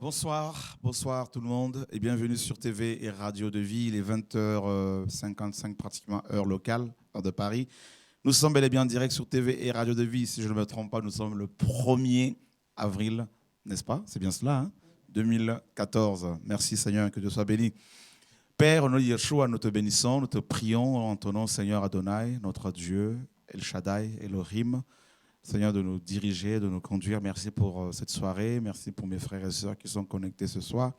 Bonsoir tout le monde et bienvenue sur TV et Radio de Vie. Il est 20h55 pratiquement heure locale, heure de Paris. Nous sommes bel et bien en direct sur TV et Radio de Vie. Si je ne me trompe pas, nous sommes le 1er avril, n'est-ce pas? C'est bien cela, hein? 2014. Merci Seigneur, que Dieu soit béni. Père, au nom de Yeshua, nous te bénissons, nous te prions en ton nom, Seigneur Adonai, notre Dieu, El Shaddai, Elohim. Seigneur, de nous diriger, de nous conduire. Merci pour cette soirée. Merci pour mes frères et sœurs qui sont connectés ce soir.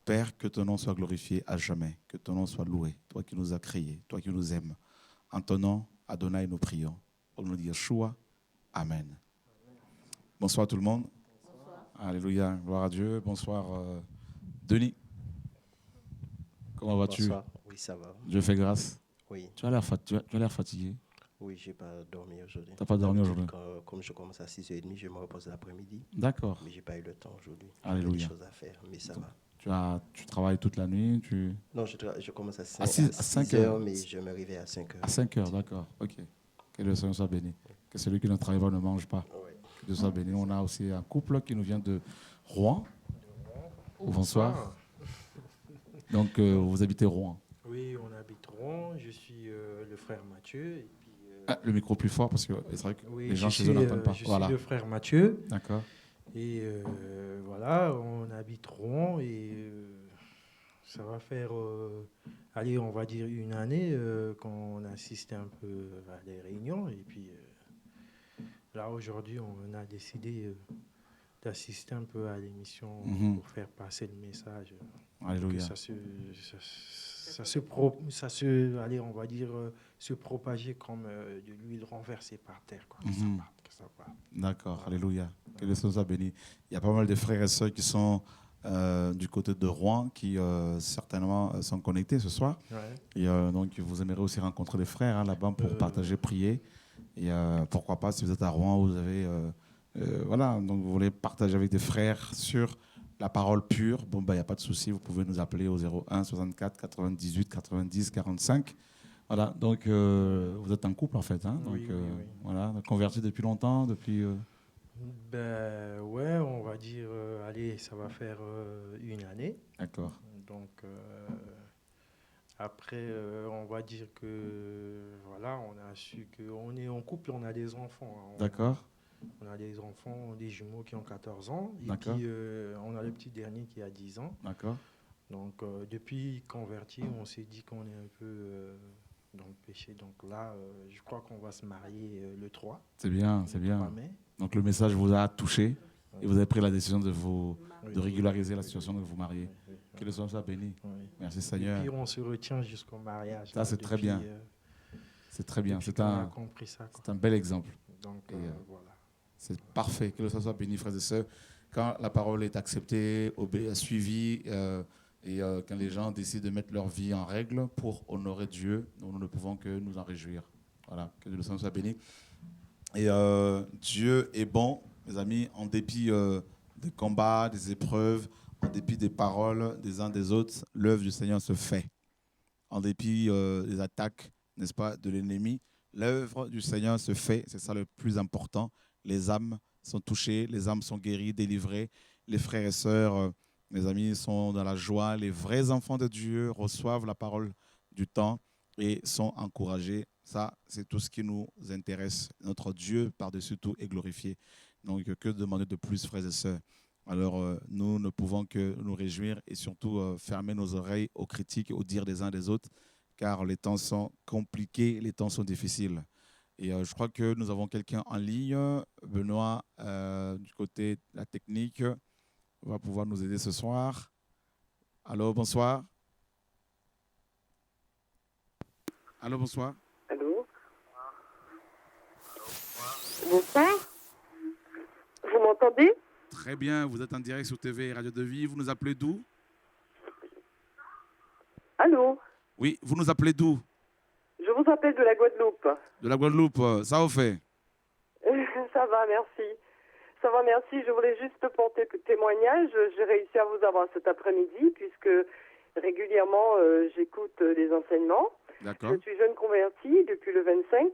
Père, que ton nom soit glorifié à jamais. Que ton nom soit loué. Toi qui nous as créés, toi qui nous aimes. En ton nom, Adonai, nous prions. Au nom de Yeshua, Amen. Bonsoir tout le monde. Bonsoir. Alléluia, gloire à Dieu. Bonsoir Denis. Comment vas-tu? Bonsoir. Oui, ça va. Dieu fait grâce. Oui. Tu as l'air fatigué. Oui, je n'ai pas dormi aujourd'hui. Tu n'as pas dormi aujourd'hui? Comme je commence à 6h30, je me repose l'après-midi. D'accord. Mais je n'ai pas eu le temps aujourd'hui. Alléluia. J'ai des choses à faire, mais ça va. Tu travailles toute la nuit Non, je commence à 5 heures, mais je me réveille à 5 heures. À 5 heures, d'accord. Ok. Que le Seigneur soit béni. Que celui qui ne travaille pas ne mange pas. Oui. Que Dieu soit béni. On a aussi un couple qui nous vient de Rouen. Bonsoir. Donc, vous habitez Rouen? Oui, on habite Rouen. Je suis le frère Mathieu. Et puis, le micro plus fort parce que c'est vrai que oui, les gens chez eux n'entendent pas. Je suis le frère Mathieu. D'accord. Et voilà, on habite Rouen et ça va faire, allez, on va dire une année qu'on assiste un peu à des réunions. Et puis là, aujourd'hui, on a décidé d'assister un peu à l'émission pour faire passer le message. Alléluia. Allez, on va dire, se propager comme de l'huile renversée par terre. Quoi. Que ça parte. D'accord, voilà. Alléluia. Que le Seigneur soit béni. Il y a pas mal de frères et sœurs qui sont du côté de Rouen, qui certainement sont connectés ce soir. Ouais. Et donc, vous aimeriez aussi rencontrer des frères là-bas pour partager, prier. Et pourquoi pas, si vous êtes à Rouen, vous avez... voilà, donc vous voulez partager avec des frères sur la parole pure, bon, il n'y a pas de souci, vous pouvez nous appeler au 01 64 98 90 45. Voilà, donc vous êtes un couple en fait, hein, Oui, donc oui. voilà, converti depuis longtemps, depuis... Ben ouais, on va dire, allez, ça va faire une année. D'accord. Donc après, on va dire que voilà, on a su qu'on est en couple, on a des enfants. Hein. D'accord. On a des enfants, des jumeaux qui ont 14 ans. Et D'accord. puis, on a le petit dernier qui a 10 ans. D'accord. Donc, depuis converti, on s'est dit qu'on est un peu dans le péché. Donc là, je crois qu'on va se marier le 3. C'est bien, c'est bien. 3 mai. Donc, le message vous a touché et vous avez pris la décision de régulariser la situation, de vous marier. Oui. Que le Seigneur soit béni. Oui. Merci Seigneur. Et puis, on se retient jusqu'au mariage. Ça, c'est très bien. C'est très bien. C'est un bel exemple. Donc, voilà. C'est parfait, que le Seigneur soit béni, frères et sœurs. Quand la parole est acceptée, suivie, et quand les gens décident de mettre leur vie en règle pour honorer Dieu, nous ne pouvons que nous en réjouir. Voilà, que le Seigneur soit béni. Et Dieu est bon, mes amis, en dépit des combats, des épreuves, en dépit des paroles des uns des autres, l'œuvre du Seigneur se fait. En dépit des attaques, n'est-ce pas, de l'ennemi, l'œuvre du Seigneur se fait, c'est ça le plus important. Les âmes sont touchées, les âmes sont guéries, délivrées. Les frères et sœurs, mes amis, sont dans la joie. Les vrais enfants de Dieu reçoivent la parole du temps et sont encouragés. Ça, c'est tout ce qui nous intéresse. Notre Dieu, par-dessus tout, est glorifié. Donc, que demander de plus, frères et sœurs? Alors, nous ne pouvons que nous réjouir et surtout fermer nos oreilles aux critiques, aux dires des uns des autres, car les temps sont compliqués, les temps sont difficiles. Et je crois que nous avons quelqu'un en ligne, Benoît, du côté de la technique, va pouvoir nous aider ce soir. Allô, bonsoir. Allô, bonsoir. Allô. Bonsoir. Vous m'entendez? Très bien, vous êtes en direct sur TV et Radio de Vie. Vous nous appelez d'où? Allô. Oui, vous nous appelez d'où? Je vous appelle de la Guadeloupe. De la Guadeloupe, ça vous fait? Ça va, merci. Ça va, merci. Je voulais juste porter témoignage. J'ai réussi à vous avoir cet après-midi puisque régulièrement, j'écoute les enseignements. D'accord. Je suis jeune convertie depuis le 25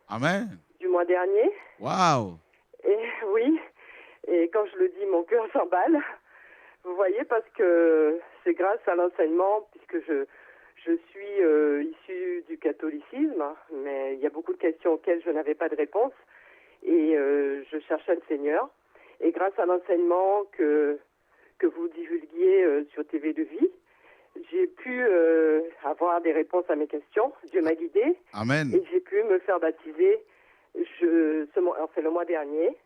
Amen. du mois dernier. Waouh. Et oui, et quand je le dis, mon cœur s'emballe. Vous voyez, parce que c'est grâce à l'enseignement, puisque je suis issue du catholicisme, mais il y a beaucoup de questions auxquelles je n'avais pas de réponse, et je cherchais le Seigneur. Et grâce à l'enseignement que vous divulguiez sur TV de Vie, j'ai pu avoir des réponses à mes questions. Dieu m'a guidée. Amen. Et j'ai pu me faire baptiser c'est le mois dernier.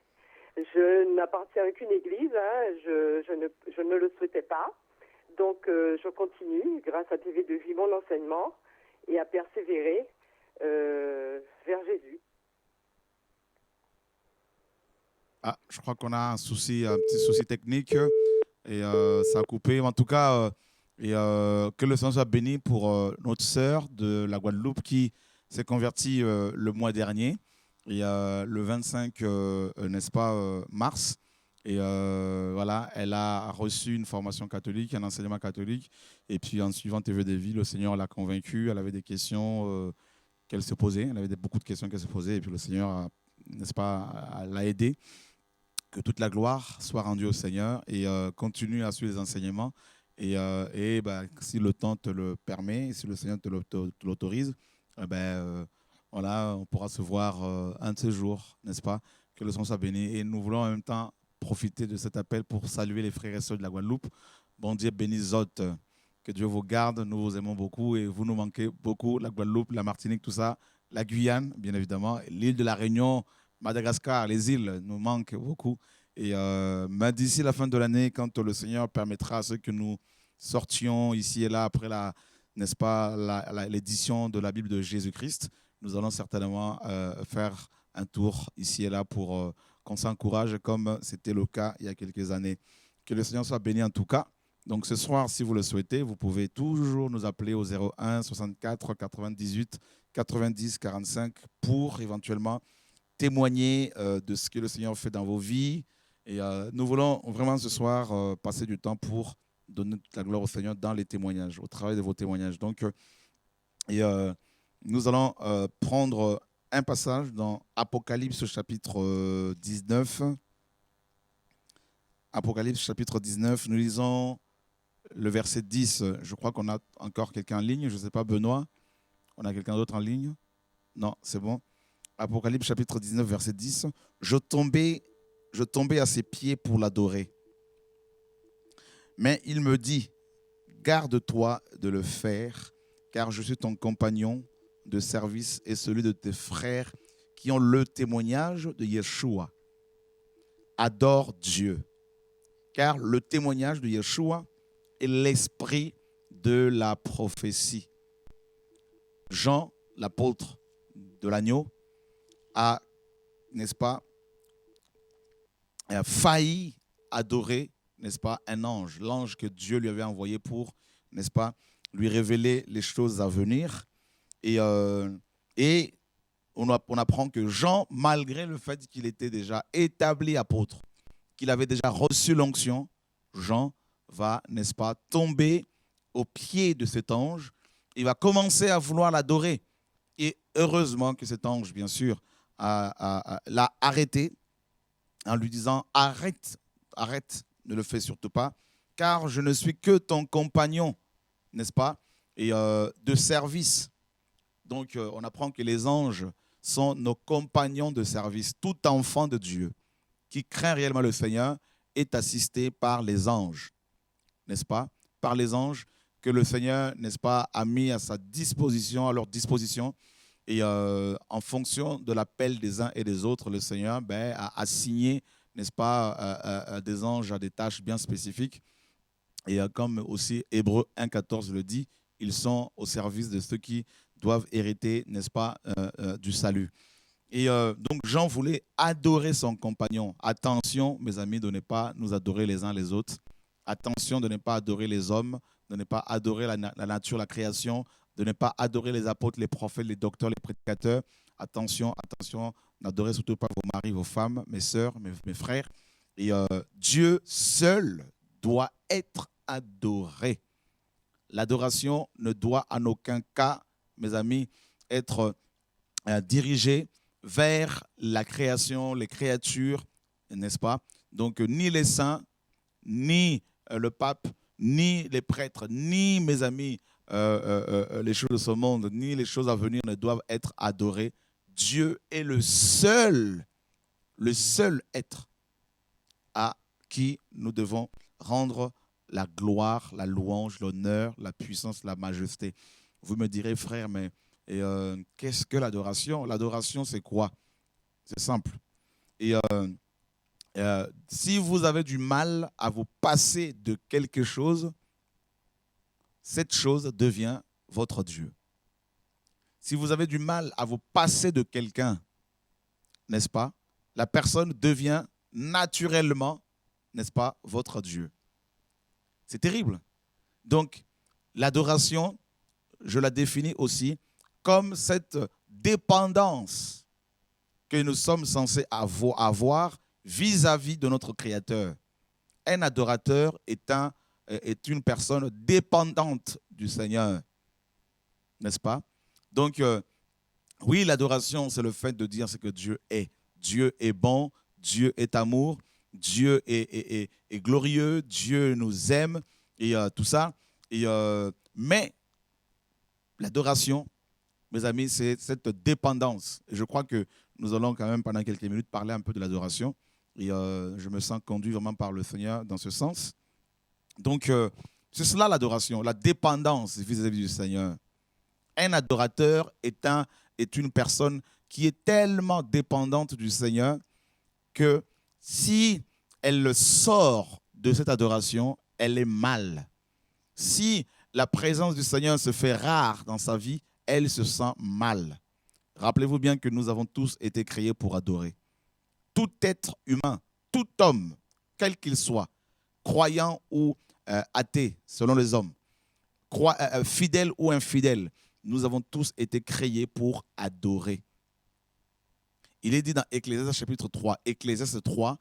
Je n'appartiens à aucune église, hein. Je ne le souhaitais pas. Donc, je continue, grâce à TV de Vie, mon enseignement, et à persévérer vers Jésus. Ah, je crois qu'on a un petit souci technique, et ça a coupé. En tout cas, que le Seigneur soit béni pour notre sœur de la Guadeloupe qui s'est convertie le mois dernier, et le 25, n'est-ce pas, mars. Et voilà, elle a reçu une formation catholique, un enseignement catholique. Et puis en suivant TV de Vie, le Seigneur l'a convaincue. Elle avait des questions qu'elle se posait. Elle avait beaucoup de questions qu'elle se posait. Et puis le Seigneur, n'est-ce pas, l'a aidée. Que toute la gloire soit rendue au Seigneur, et continue à suivre les enseignements. Et si le temps te le permet, si le Seigneur te l'autorise, voilà, on pourra se voir un de ces jours, n'est-ce pas? Que le Seigneur soit béni. Et nous voulons en même temps profiter de cet appel pour saluer les frères et sœurs de la Guadeloupe. Bon Dieu bénisse Zot. Que Dieu vous garde. Nous vous aimons beaucoup et vous nous manquez beaucoup. La Guadeloupe, la Martinique, tout ça. La Guyane, bien évidemment. L'île de la Réunion, Madagascar, les îles nous manquent beaucoup. Et d'ici la fin de l'année, quand le Seigneur permettra à ceux que nous sortions ici et là après n'est-ce pas, l'édition de la Bible de Jésus-Christ, nous allons certainement faire un tour ici et là pour qu'on s'encourage comme c'était le cas il y a quelques années. Que le Seigneur soit béni en tout cas. Donc ce soir, si vous le souhaitez, vous pouvez toujours nous appeler au 01 64 98 90 45 pour éventuellement témoigner de ce que le Seigneur fait dans vos vies. Et nous voulons vraiment ce soir passer du temps pour donner toute la gloire au Seigneur dans les témoignages, au travail de vos témoignages. Donc, nous allons prendre un passage dans Apocalypse chapitre 19. Apocalypse chapitre 19, nous lisons le verset 10. Je crois qu'on a encore quelqu'un en ligne. Je ne sais pas, Benoît, on a quelqu'un d'autre en ligne? Non, c'est bon. Apocalypse chapitre 19, verset 10. Je tombais à ses pieds pour l'adorer. Mais il me dit, garde-toi de le faire, car je suis ton compagnon de service et celui de tes frères qui ont le témoignage de Yeshua. Adore Dieu, car le témoignage de Yeshua est l'esprit de la prophétie. Jean, l'apôtre de l'agneau, a, n'est-ce pas, a failli adorer, n'est-ce pas, un ange, l'ange que Dieu lui avait envoyé pour, n'est-ce pas, lui révéler les choses à venir. Et on apprend que Jean, malgré le fait qu'il était déjà établi apôtre, qu'il avait déjà reçu l'onction, Jean va, n'est-ce pas, tomber aux pieds de cet ange. Il va commencer à vouloir l'adorer. Et heureusement que cet ange, bien sûr, l'a arrêté en lui disant « Arrête, ne le fais surtout pas, car je ne suis que ton compagnon, n'est-ce pas, et de service. » Donc, on apprend que les anges sont nos compagnons de service. Tout enfant de Dieu qui craint réellement le Seigneur est assisté par les anges, n'est-ce pas? Par les anges que le Seigneur, n'est-ce pas, a mis à sa disposition, à leur disposition. Et en fonction de l'appel des uns et des autres, le Seigneur a assigné, n'est-ce pas, des anges à des tâches bien spécifiques. Et comme aussi Hébreux 1,14 le dit, ils sont au service de ceux qui doivent hériter, n'est-ce pas, du salut. Et donc Jean voulait adorer son compagnon. Attention, mes amis, de ne pas nous adorer les uns les autres. Attention de ne pas adorer les hommes, de ne pas adorer la nature, la création, de ne pas adorer les apôtres, les prophètes, les docteurs, les prédicateurs. Attention, n'adorez surtout pas vos maris, vos femmes, mes sœurs, mes frères. Et Dieu seul doit être adoré. L'adoration ne doit en aucun cas, mes amis, être dirigée vers la création, les créatures, n'est-ce pas? Donc, ni les saints, ni le pape, ni les prêtres, ni mes amis, les choses de ce monde, ni les choses à venir ne doivent être adorées. Dieu est le seul être à qui nous devons rendre la gloire, la louange, l'honneur, la puissance, la majesté. Vous me direz, frère, mais qu'est-ce que l'adoration? L'adoration, c'est quoi? C'est simple. Et si vous avez du mal à vous passer de quelque chose, cette chose devient votre Dieu. Si vous avez du mal à vous passer de quelqu'un, n'est-ce pas? La personne devient naturellement, n'est-ce pas, votre Dieu. C'est terrible. Donc, l'adoration, je la définis aussi comme cette dépendance que nous sommes censés avoir vis-à-vis de notre Créateur. Un adorateur est une personne dépendante du Seigneur, n'est-ce pas? Donc, oui, l'adoration, c'est le fait de dire ce que Dieu est. Dieu est bon, Dieu est amour, Dieu est glorieux, Dieu nous aime, et tout ça. Mais l'adoration, mes amis, c'est cette dépendance. Et je crois que nous allons quand même, pendant quelques minutes, parler un peu de l'adoration. Et je me sens conduit vraiment par le Seigneur dans ce sens. Donc, c'est cela l'adoration, la dépendance vis-à-vis du Seigneur. Un adorateur est une personne qui est tellement dépendante du Seigneur que si elle sort de cette adoration, elle est mal. Si la présence du Seigneur se fait rare dans sa vie, elle se sent mal. Rappelez-vous bien que nous avons tous été créés pour adorer. Tout être humain, tout homme, quel qu'il soit, croyant ou athée, selon les hommes, fidèle ou infidèle, nous avons tous été créés pour adorer. Il est dit dans Ecclésiaste chapitre 3, Ecclésiaste 3,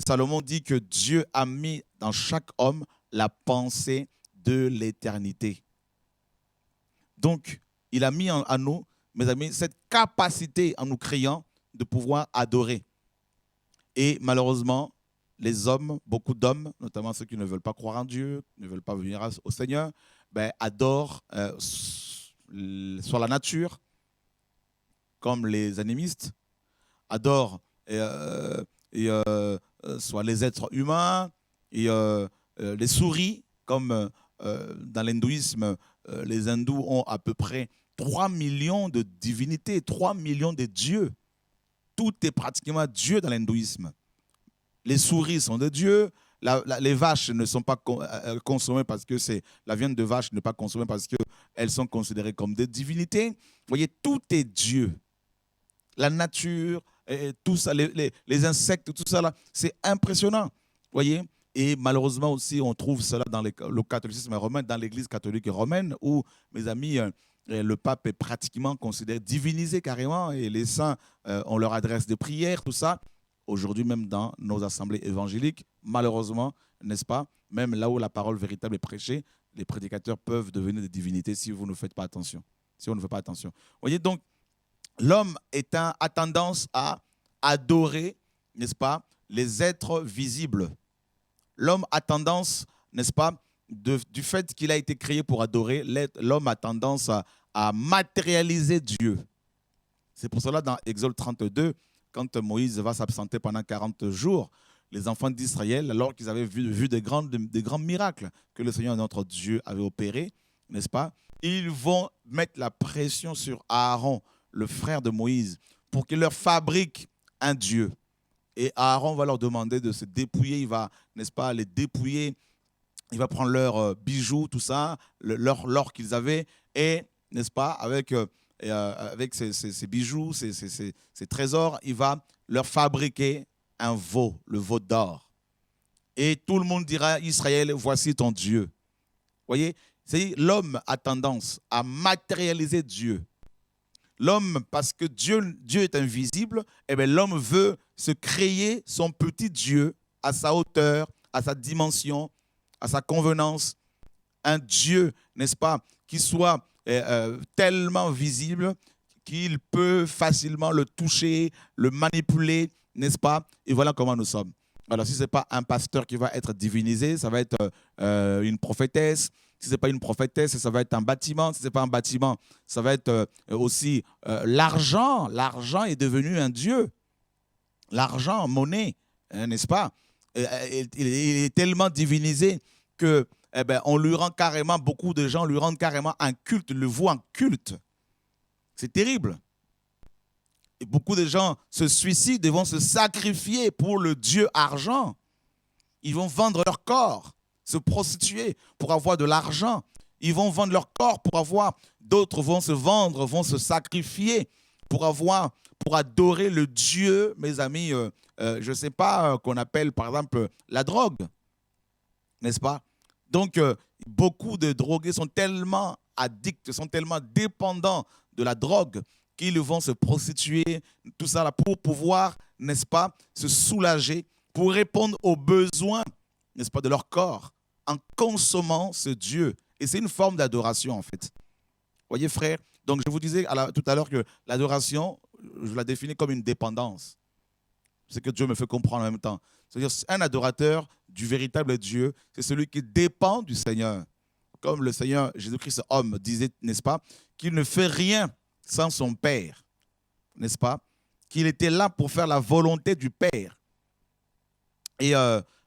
Salomon dit que Dieu a mis dans chaque homme la pensée de l'éternité. Donc, il a mis en nous, mes amis, cette capacité en nous créant de pouvoir adorer. Et malheureusement, les hommes, beaucoup d'hommes, notamment ceux qui ne veulent pas croire en Dieu, ne veulent pas venir au Seigneur, adorent soit la nature, comme les animistes, adorent soit les êtres humains, et les souris, comme dans l'hindouisme, les hindous ont à peu près 3 millions de divinités, 3 millions de dieux. Tout est pratiquement Dieu dans l'hindouisme. Les souris sont des dieux, les vaches ne sont pas consommées parce que la viande de vache n'est pas consommée parce qu'elles sont considérées comme des divinités. Vous voyez, tout est Dieu. La nature, tout ça, les insectes, tout ça, c'est impressionnant. Vous voyez? Et malheureusement aussi, on trouve cela dans le catholicisme romain, dans l'église catholique romaine, où, mes amis, le pape est pratiquement considéré divinisé carrément, et les saints, on leur adresse des prières, tout ça. Aujourd'hui, même dans nos assemblées évangéliques, malheureusement, n'est-ce pas, même là où la parole véritable est prêchée, les prédicateurs peuvent devenir des divinités si vous ne faites pas attention. Si on ne fait pas attention. Vous voyez, donc, l'homme a tendance à adorer, n'est-ce pas, les êtres visibles. L'homme a tendance, n'est-ce pas, du fait qu'il a été créé pour adorer, l'homme a tendance à matérialiser Dieu. C'est pour cela, dans Exode 32, quand Moïse va s'absenter pendant 40 jours, les enfants d'Israël, alors qu'ils avaient vu des grands miracles que le Seigneur notre Dieu avait opérés, n'est-ce pas, ils vont mettre la pression sur Aaron, le frère de Moïse, pour qu'il leur fabrique un Dieu. Et Aaron va leur demander de se dépouiller, il va, n'est-ce pas, les dépouiller, il va prendre leurs bijoux, tout ça, l'or qu'ils avaient, et, n'est-ce pas, avec ces bijoux, ces trésors, il va leur fabriquer un veau, le veau d'or. Et tout le monde dira, Israël, voici ton Dieu. Vous voyez, l'homme a tendance à matérialiser Dieu. L'homme, parce que Dieu est invisible, l'homme veut se créer son petit Dieu à sa hauteur, à sa dimension, à sa convenance. Un Dieu, n'est-ce pas, qui soit tellement visible qu'il peut facilement le toucher, le manipuler, n'est-ce pas? Et voilà comment nous sommes. Alors, si ce n'est pas un pasteur qui va être divinisé, ça va être une prophétesse. Si ce n'est pas une prophétesse, ça va être un bâtiment. Si ce n'est pas un bâtiment, ça va être aussi l'argent. L'argent est devenu un dieu. L'argent, monnaie, n'est-ce pas? Il est tellement divinisé que on lui rend carrément, beaucoup de gens lui rendent carrément un culte, le voient en culte. C'est terrible. Et beaucoup de gens se suicident et vont se sacrifier pour le dieu argent. Ils vont vendre leur corps, se prostituer pour avoir de l'argent. Ils vont vendre leur corps pour avoir, d'autres vont se vendre, vont se sacrifier pour adorer le dieu, mes amis, je ne sais pas, qu'on appelle par exemple la drogue, n'est-ce pas? Donc, beaucoup de drogués sont tellement addicts, sont tellement dépendants de la drogue qu'ils vont se prostituer, tout ça là, pour pouvoir, n'est-ce pas, se soulager, pour répondre aux besoins, n'est-ce pas, de leur corps, en consommant ce Dieu. Et c'est une forme d'adoration, en fait. Voyez, frère, donc je vous disais tout à l'heure que l'adoration, je la définis comme une dépendance. C'est que Dieu me fait comprendre en même temps. C'est-à-dire, un adorateur du véritable Dieu, c'est celui qui dépend du Seigneur. Comme le Seigneur Jésus-Christ, homme, disait, n'est-ce pas, qu'il ne fait rien sans son Père, n'est-ce pas? Qu'il était là pour faire la volonté du Père. Et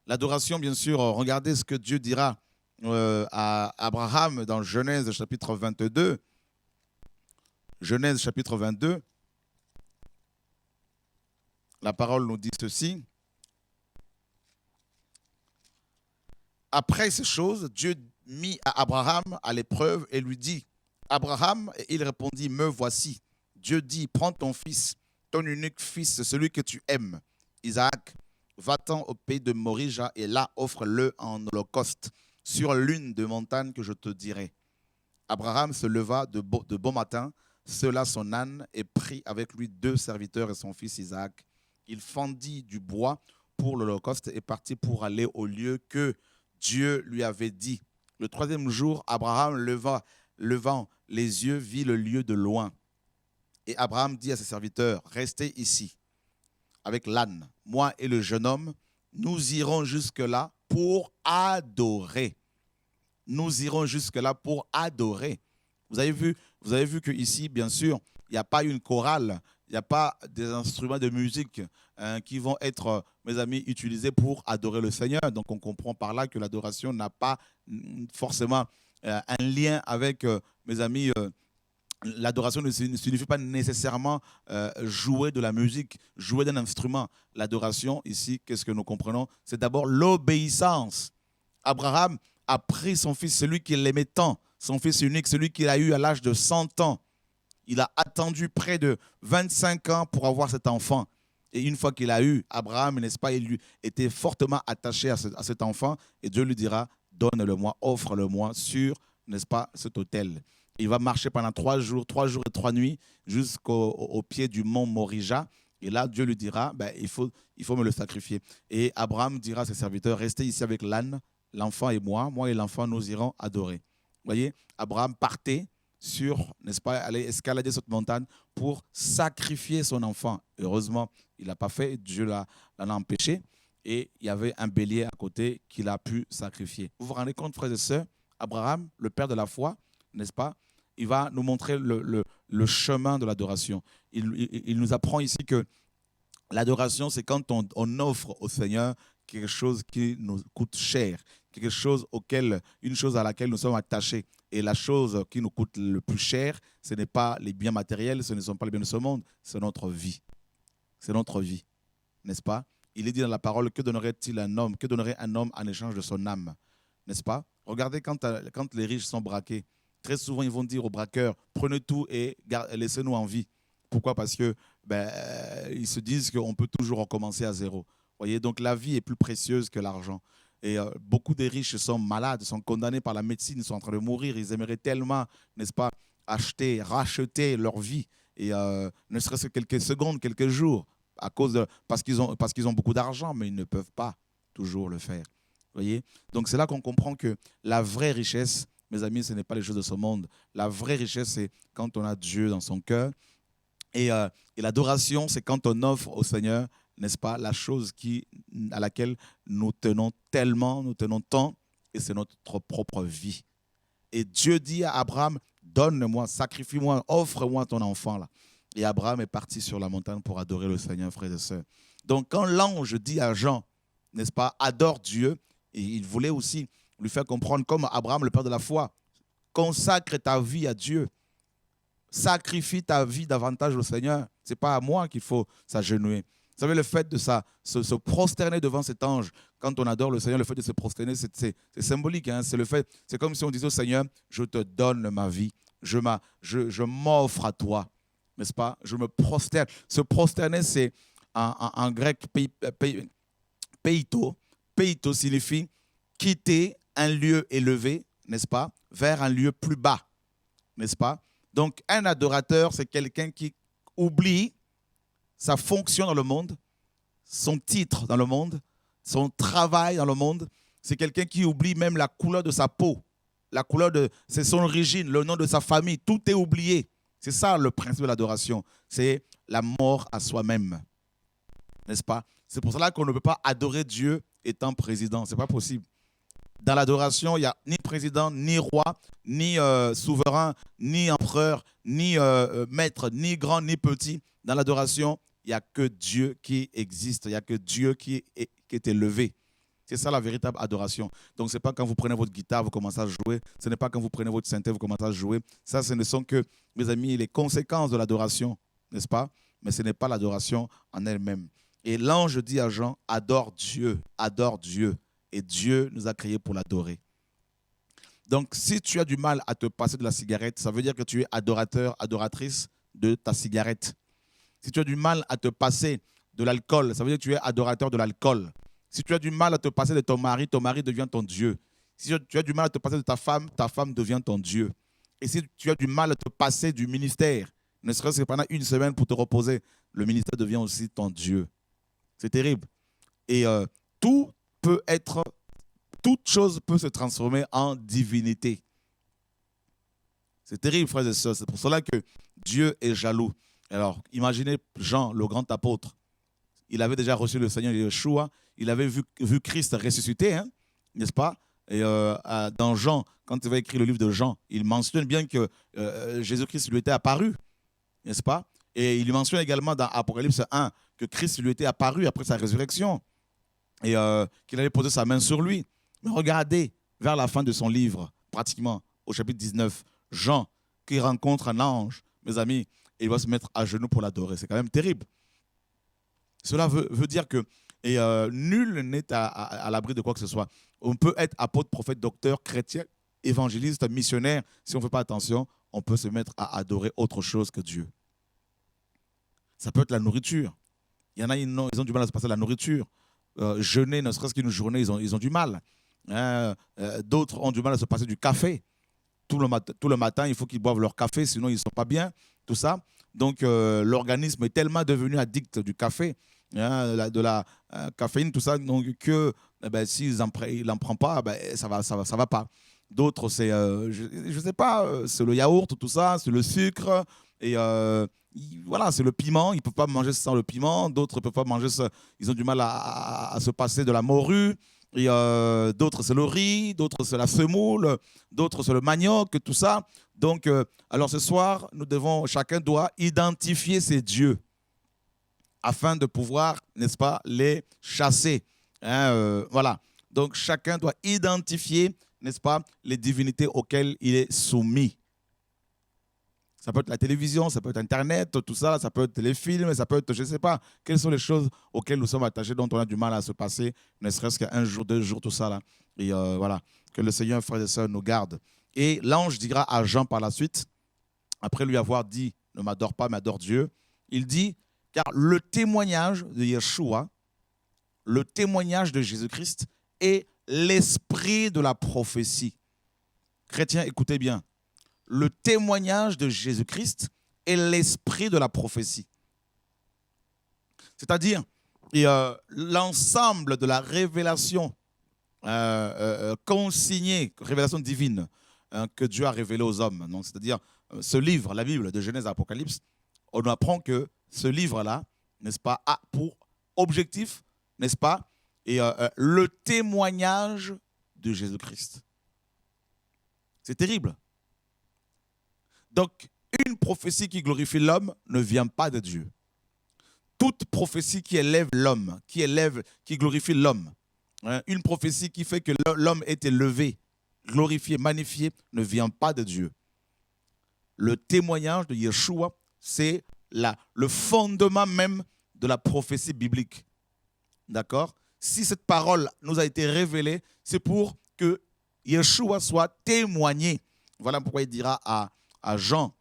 l'adoration, bien sûr, regardez ce que Dieu dira à Abraham dans Genèse chapitre 22. Genèse chapitre 22. La parole nous dit ceci. Après ces choses, Dieu mit à Abraham à l'épreuve et lui dit, Abraham, et il répondit, me voici. Dieu dit, prends ton fils, ton unique fils, celui que tu aimes, Isaac, va-t'en au pays de Morija et là offre-le en holocauste sur l'une des montagnes que je te dirai. Abraham se leva de bon matin, sella son âne et prit avec lui 2 serviteurs et son fils Isaac. Il fendit du bois pour l'holocauste et partit pour aller au lieu que Dieu lui avait dit. Le 3e jour, Abraham levant les yeux, vit le lieu de loin. Et Abraham dit à ses serviteurs, restez ici avec l'âne. Moi et le jeune homme, nous irons jusque-là pour adorer. Nous irons jusque-là pour adorer. Vous avez vu qu'ici, bien sûr, il n'y a pas une chorale, il n'y a pas des instruments de musique qui vont être, mes amis, utilisés pour adorer le Seigneur. Donc, on comprend par là que l'adoration n'a pas forcément un lien avec, mes amis, l'adoration ne signifie pas nécessairement jouer de la musique, jouer d'un instrument. L'adoration, ici, qu'est-ce que nous comprenons? C'est d'abord l'obéissance. Abraham a pris son fils, celui qu'il aimait tant, son fils unique, celui qu'il a eu à l'âge de 100 ans. Il a attendu près de 25 ans pour avoir cet enfant. Et une fois qu'il a eu, Abraham, n'est-ce pas, il lui était fortement attaché à cet enfant. Et Dieu lui dira, donne-le-moi, offre-le-moi sur, n'est-ce pas, cet autel. Il va marcher pendant 3 jours et 3 nuits jusqu'au pied du mont Morija. Et là, Dieu lui dira, il faut me le sacrifier. Et Abraham dira à ses serviteurs, restez ici avec l'âne, l'enfant et moi et l'enfant, nous irons adorer. Vous voyez, Abraham partait sur, n'est-ce pas, aller escalader cette montagne pour sacrifier son enfant. Heureusement, il n'a pas fait, Dieu l'en a empêché. Et il y avait un bélier à côté qu'il a pu sacrifier. Vous vous rendez compte, frères et sœurs, Abraham, le père de la foi, n'est-ce pas, il va nous montrer le chemin de l'adoration. Il nous apprend ici que l'adoration, c'est quand on offre au Seigneur quelque chose qui nous coûte cher, une chose à laquelle nous sommes attachés. Et la chose qui nous coûte le plus cher, ce n'est pas les biens matériels, ce ne sont pas les biens de ce monde, c'est notre vie. C'est notre vie, n'est-ce pas? Il est dit dans la parole, que donnerait un homme en échange de son âme, n'est-ce pas? Regardez quand les riches sont braqués, très souvent ils vont dire aux braqueurs, prenez tout et laissez-nous en vie. Pourquoi? Parce que ils se disent qu'on peut toujours recommencer à zéro. Voyez, donc la vie est plus précieuse que l'argent. Et beaucoup de riches sont malades, sont condamnés par la médecine, sont en train de mourir. Ils aimeraient tellement, n'est-ce pas, racheter leur vie. Et ne serait-ce que quelques secondes, quelques jours, parce qu'ils ont beaucoup d'argent, mais ils ne peuvent pas toujours le faire. Voyez? Donc c'est là qu'on comprend que la vraie richesse, mes amis, ce n'est pas les choses de ce monde. La vraie richesse, c'est quand on a Dieu dans son cœur. Et l'adoration, c'est quand on offre au Seigneur, n'est-ce pas, la chose à laquelle nous tenons tellement, nous tenons tant, et c'est notre propre vie. Et Dieu dit à Abraham, donne-moi, sacrifie-moi, offre-moi ton enfant là. Et Abraham est parti sur la montagne pour adorer le Seigneur, frères et sœurs. Donc quand l'ange dit à Jean, n'est-ce pas, adore Dieu, et il voulait aussi lui faire comprendre, comme Abraham, le père de la foi, consacre ta vie à Dieu. Sacrifie ta vie davantage au Seigneur. Ce n'est pas à moi qu'il faut s'agenouiller. Vous savez, le fait de se prosterner devant cet ange, quand on adore le Seigneur, le fait de se prosterner, c'est symbolique. Hein? C'est comme si on disait au Seigneur, je te donne ma vie, je m'offre à toi, n'est-ce pas? Je me prosterne. Se prosterner, c'est en grec peito. Peito signifie quitter un lieu élevé, n'est-ce pas, vers un lieu plus bas, n'est-ce pas? Donc, un adorateur, c'est quelqu'un qui oublie sa fonction dans le monde, son titre dans le monde, son travail dans le monde. C'est quelqu'un qui oublie même la couleur de sa peau, c'est son origine, le nom de sa famille. Tout est oublié. C'est ça le principe de l'adoration. C'est la mort à soi-même, n'est-ce pas? C'est pour cela qu'on ne peut pas adorer Dieu étant président. Ce n'est pas possible. Dans l'adoration, il n'y a ni président, ni roi, ni souverain, ni empereur, ni maître, ni grand, ni petit. Dans l'adoration, il n'y a que Dieu qui existe. Il n'y a que Dieu qui est élevé. C'est ça la véritable adoration. Donc, ce n'est pas quand vous prenez votre guitare, vous commencez à jouer. Ce n'est pas quand vous prenez votre synthé, vous commencez à jouer. Ça, ce ne sont que, mes amis, les conséquences de l'adoration, n'est-ce pas? Mais ce n'est pas l'adoration en elle-même. Et l'ange dit à Jean, adore Dieu, adore Dieu. Et Dieu nous a créés pour l'adorer. Donc, si tu as du mal à te passer de la cigarette, ça veut dire que tu es adorateur, adoratrice de ta cigarette. Si tu as du mal à te passer de l'alcool, ça veut dire que tu es adorateur de l'alcool. Si tu as du mal à te passer de ton mari devient ton Dieu. Si tu as du mal à te passer de ta femme devient ton Dieu. Et si tu as du mal à te passer du ministère, ne serait-ce que pendant une semaine pour te reposer, le ministère devient aussi ton Dieu. C'est terrible. Et toute chose peut se transformer en divinité. C'est terrible, frères et sœurs. C'est pour cela que Dieu est jaloux. Alors, imaginez Jean, le grand apôtre. Il avait déjà reçu le Seigneur Yeshua. Il avait vu Christ ressuscité, hein, n'est-ce pas? Et dans Jean, quand il va écrire le livre de Jean, il mentionne bien que Jésus-Christ lui était apparu, n'est-ce pas? Et il mentionne également dans Apocalypse 1 que Christ lui était apparu après sa résurrection et qu'il avait posé sa main sur lui. Mais regardez, vers la fin de son livre, pratiquement au chapitre 19, Jean, qui rencontre un ange, mes amis, et il va se mettre à genoux pour l'adorer. C'est quand même terrible. Cela veut dire que nul n'est à l'abri de quoi que ce soit. On peut être apôtre, prophète, docteur, chrétien, évangéliste, missionnaire. Si on ne fait pas attention, on peut se mettre à adorer autre chose que Dieu. Ça peut être la nourriture. Il y en a, ils ont du mal à se passer à la nourriture. Jeûner, ne serait-ce qu'une journée, ils ont du mal. D'autres ont du mal à se passer du café. Tout le matin, il faut qu'ils boivent leur café, sinon ils ne sont pas bien, tout ça. Donc, l'organisme est tellement devenu addict du café, de la caféine, tout ça, donc que s'il n'en prend pas, ça va pas. D'autres, c'est, je ne sais pas, c'est le yaourt, tout ça, c'est le sucre, et voilà, c'est le piment. Ils ne peuvent pas manger sans le piment. D'autres ne peuvent pas manger ça. Ils ont du mal à se passer de la morue. Et d'autres, c'est le riz. D'autres, c'est la semoule. D'autres, c'est le manioc, tout ça. Donc, alors ce soir, chacun doit identifier ses dieux afin de pouvoir, n'est-ce pas, les chasser. Voilà. Donc, chacun doit identifier, n'est-ce pas, les divinités auxquelles il est soumis. Ça peut être la télévision, ça peut être Internet, tout ça, ça peut être les films, ça peut être, je ne sais pas, quelles sont les choses auxquelles nous sommes attachés, dont on a du mal à se passer, ne serait-ce qu'un jour, 2 jours, tout ça. Là. Et voilà, que le Seigneur, frères et sœurs, nous garde. Et l'ange dira à Jean par la suite, après lui avoir dit, ne m'adore pas, mais adore Dieu, il dit, car le témoignage de Yeshua, le témoignage de Jésus-Christ est l'esprit de la prophétie. Chrétiens, écoutez bien. Le témoignage de Jésus-Christ est l'esprit de la prophétie. C'est-à-dire l'ensemble de la révélation consignée, révélation divine que Dieu a révélée aux hommes. Donc, c'est-à-dire ce livre, la Bible de Genèse à Apocalypse, on apprend que ce livre-là, n'est-ce pas, a pour objectif, n'est-ce pas? Et le témoignage de Jésus-Christ. C'est terrible. Donc, une prophétie qui glorifie l'homme ne vient pas de Dieu. Toute prophétie qui élève l'homme, qui glorifie l'homme, hein, une prophétie qui fait que l'homme est élevé, glorifié, magnifié, ne vient pas de Dieu. Le témoignage de Yeshua, c'est le fondement même de la prophétie biblique. D'accord? Si cette parole nous a été révélée, c'est pour que Yeshua soit témoigné. Voilà pourquoi il dira à Jean,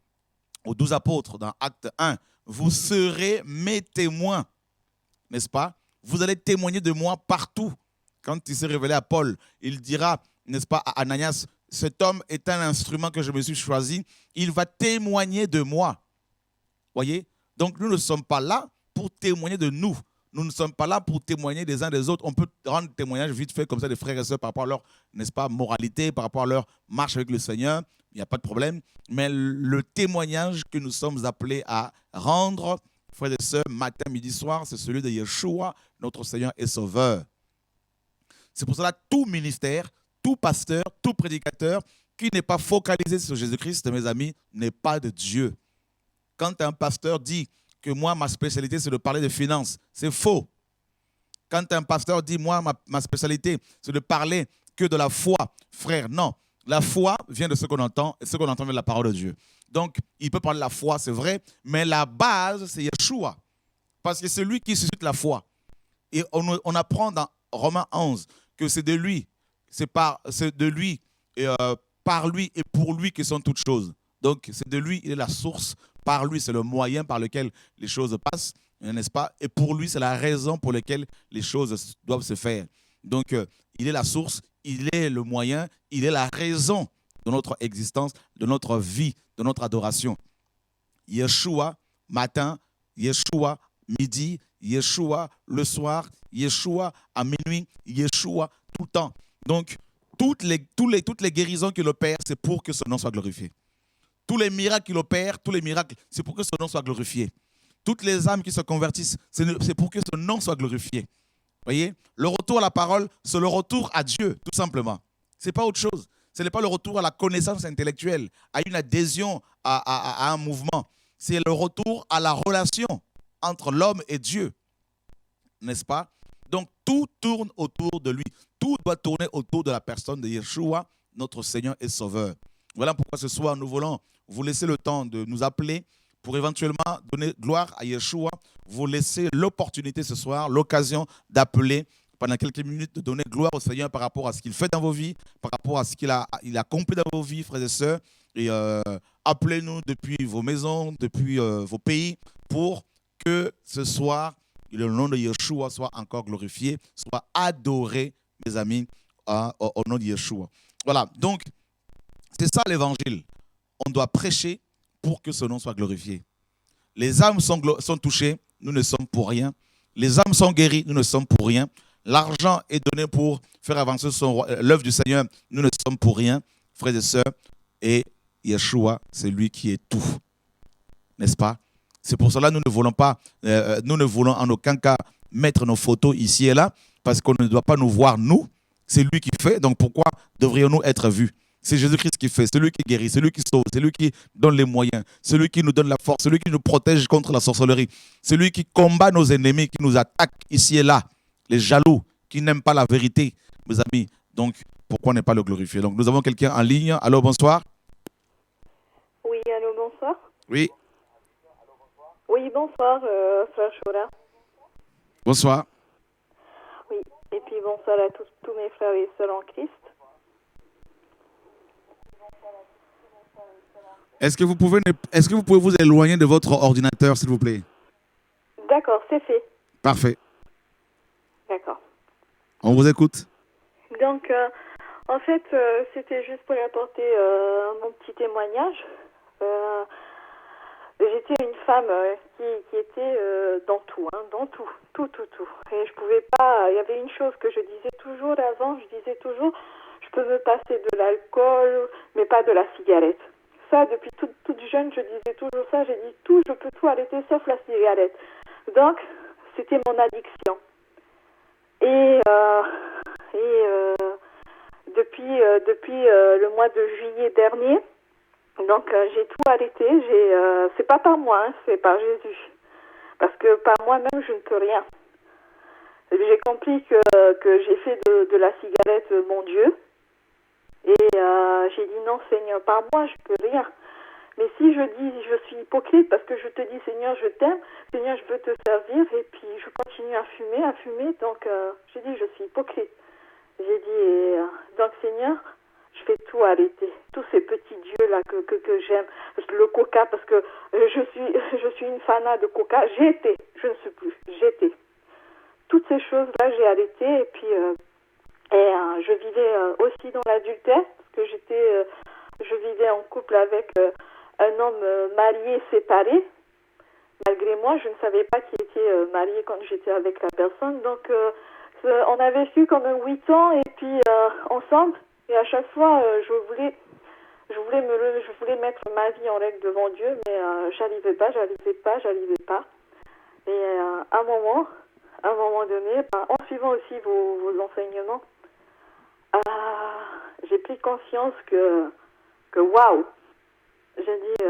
aux 12 apôtres, dans Acte 1, « Vous serez mes témoins. » N'est-ce pas? Vous allez témoigner de moi partout. Quand il s'est révélé à Paul, il dira, n'est-ce pas, à Ananias, « Cet homme est un instrument que je me suis choisi. Il va témoigner de moi. » Voyez? Donc, nous ne sommes pas là pour témoigner de nous. Nous ne sommes pas là pour témoigner des uns des autres. On peut rendre témoignage vite fait comme ça des frères et sœurs par rapport à leur, n'est-ce pas, moralité, par rapport à leur marche avec le Seigneur. Il n'y a pas de problème. Mais le témoignage que nous sommes appelés à rendre, frères et sœurs, matin, midi, soir, c'est celui de Yeshua, notre Seigneur et Sauveur. C'est pour cela que tout ministère, tout pasteur, tout prédicateur qui n'est pas focalisé sur Jésus-Christ, mes amis, n'est pas de Dieu. Quand un pasteur dit que moi, ma spécialité, c'est de parler de finances, c'est faux. Quand un pasteur dit, moi, ma spécialité, c'est de parler que de la foi, frère, non. La foi vient de ce qu'on entend, et ce qu'on entend vient de la parole de Dieu. Donc, il peut parler de la foi, c'est vrai, mais la base, c'est Yeshua. Parce que c'est lui qui suscite la foi. Et on apprend dans Romains 11 que c'est de lui, et, par lui et pour lui que sont toutes choses. Donc, c'est de lui, il est la source. Par lui, c'est le moyen par lequel les choses passent, n'est-ce pas? Et pour lui, c'est la raison pour laquelle les choses doivent se faire. Donc, il est la source, il est le moyen, il est la raison de notre existence, de notre vie, de notre adoration. Yeshua, matin, Yeshua, midi, Yeshua, le soir, Yeshua, à minuit, Yeshua, tout le temps. Donc, toutes les guérisons qu'il opère, c'est pour que son nom soit glorifié. Tous les miracles qu'il opère, c'est pour que son nom soit glorifié. Toutes les âmes qui se convertissent, c'est pour que son nom soit glorifié. Voyez, le retour à la parole, c'est le retour à Dieu, tout simplement. Ce n'est pas autre chose. Ce n'est pas le retour à la connaissance intellectuelle, à une adhésion à un mouvement. C'est le retour à la relation entre l'homme et Dieu. N'est-ce pas? Donc, tout tourne autour de lui. Tout doit tourner autour de la personne de Yeshua, notre Seigneur et Sauveur. Voilà pourquoi ce soir, nous voulons vous laisser le temps de nous appeler pour éventuellement donner gloire à Yeshua. Vous laisser l'opportunité ce soir, l'occasion d'appeler pendant quelques minutes, de donner gloire au Seigneur par rapport à ce qu'il fait dans vos vies, par rapport à ce qu'il a accompli dans vos vies, frères et sœurs. Et appelez-nous depuis vos maisons, depuis vos pays, pour que ce soir, le nom de Yeshua soit encore glorifié, soit adoré, mes amis, au nom de Yeshua. Voilà, donc, c'est ça l'évangile. On doit prêcher pour que ce nom soit glorifié. Les âmes sont touchées, nous ne sommes pour rien. Les âmes sont guéries, nous ne sommes pour rien. L'argent est donné pour faire avancer l'œuvre du Seigneur, nous ne sommes pour rien, frères et sœurs. Et Yeshua, c'est lui qui est tout. N'est-ce pas? C'est pour cela que nous ne voulons en aucun cas mettre nos photos ici et là, parce qu'on ne doit pas nous voir nous. C'est lui qui fait, donc pourquoi devrions-nous être vus? C'est Jésus-Christ qui fait, c'est lui qui guérit, c'est lui qui sauve, c'est lui qui donne les moyens, c'est lui qui nous donne la force, c'est lui qui nous protège contre la sorcellerie, c'est lui qui combat nos ennemis, qui nous attaquent ici et là, les jaloux, qui n'aiment pas la vérité, mes amis. Donc, pourquoi ne pas le glorifier? Donc, nous avons quelqu'un en ligne. Allô, bonsoir. Oui, allô, bonsoir. Oui. Oui, bonsoir, frère Choura. Bonsoir. Oui, et puis bonsoir à tous mes frères et sœurs en Christ. Est-ce que vous pouvez vous éloigner de votre ordinateur, s'il vous plaît? D'accord, c'est fait. Parfait. D'accord. On vous écoute. Donc, en fait, c'était juste pour apporter mon petit témoignage. J'étais une femme qui était dans tout. Et je pouvais pas... Il y avait une chose que je disais toujours avant, je peux me passer de l'alcool, mais pas de la cigarette. Ça, depuis toute jeune, je disais toujours ça. J'ai dit je peux tout arrêter sauf la cigarette. Donc, c'était mon addiction. Et depuis le mois de juillet dernier, donc j'ai tout arrêté. C'est pas par moi, hein, c'est par Jésus. Parce que par moi-même, je ne peux rien. J'ai compris que j'ai fait de la cigarette mon Dieu. Et j'ai dit non, Seigneur, par moi, je peux rien. Mais si je dis, je suis hypocrite parce que je te dis, Seigneur, je t'aime, Seigneur, je veux te servir, et puis je continue à fumer, donc j'ai dit, je suis hypocrite. J'ai dit, donc Seigneur, je vais tout arrêter. Tous ces petits dieux-là que j'aime, le coca, parce que je suis une fanat de coca, j'étais, je ne suis plus, j'étais. Toutes ces choses-là, j'ai arrêté, et puis je vivais aussi dans l'adultère, parce que je vivais en couple avec un homme marié, séparé. Malgré moi, je ne savais pas qu'il était marié quand j'étais avec la personne. Donc, on a vécu comme 8 ans et puis ensemble. Et à chaque fois, je voulais mettre ma vie en règle devant Dieu, mais j'arrivais pas. Et à un moment donné, en suivant aussi vos enseignements, j'ai pris conscience que waouh. J'ai dit,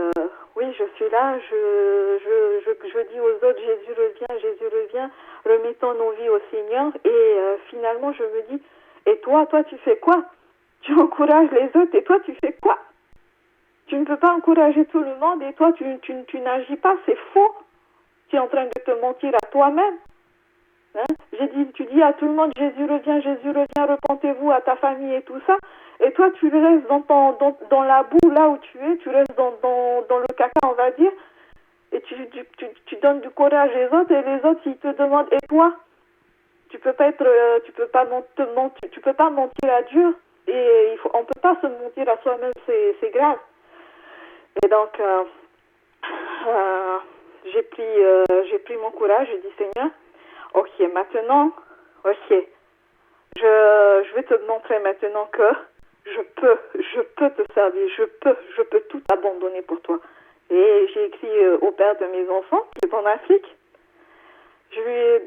oui, je suis là, je dis aux autres, Jésus revient, remettons nos vies au Seigneur. Et finalement, je me dis, et toi, tu fais quoi? Tu encourages les autres, et toi, tu fais quoi? Tu ne peux pas encourager tout le monde, et toi, tu n'agis pas, c'est faux. Tu es en train de te mentir à toi-même. Hein? J'ai dit, tu dis à tout le monde, Jésus revient, repentez-vous à ta famille et tout ça. Et toi, tu restes dans la boue, là où tu es, tu restes dans le caca, on va dire, et tu donnes du courage aux autres, et les autres, ils te demandent, et toi, tu peux pas mentir à Dieu, et on peut pas se mentir à soi-même, c'est grave. Et donc, j'ai pris mon courage, j'ai dit, Seigneur, ok, maintenant, ok, je vais te montrer maintenant que je peux te servir, je peux tout abandonner pour toi. Et j'ai écrit au père de mes enfants, qui est en Afrique.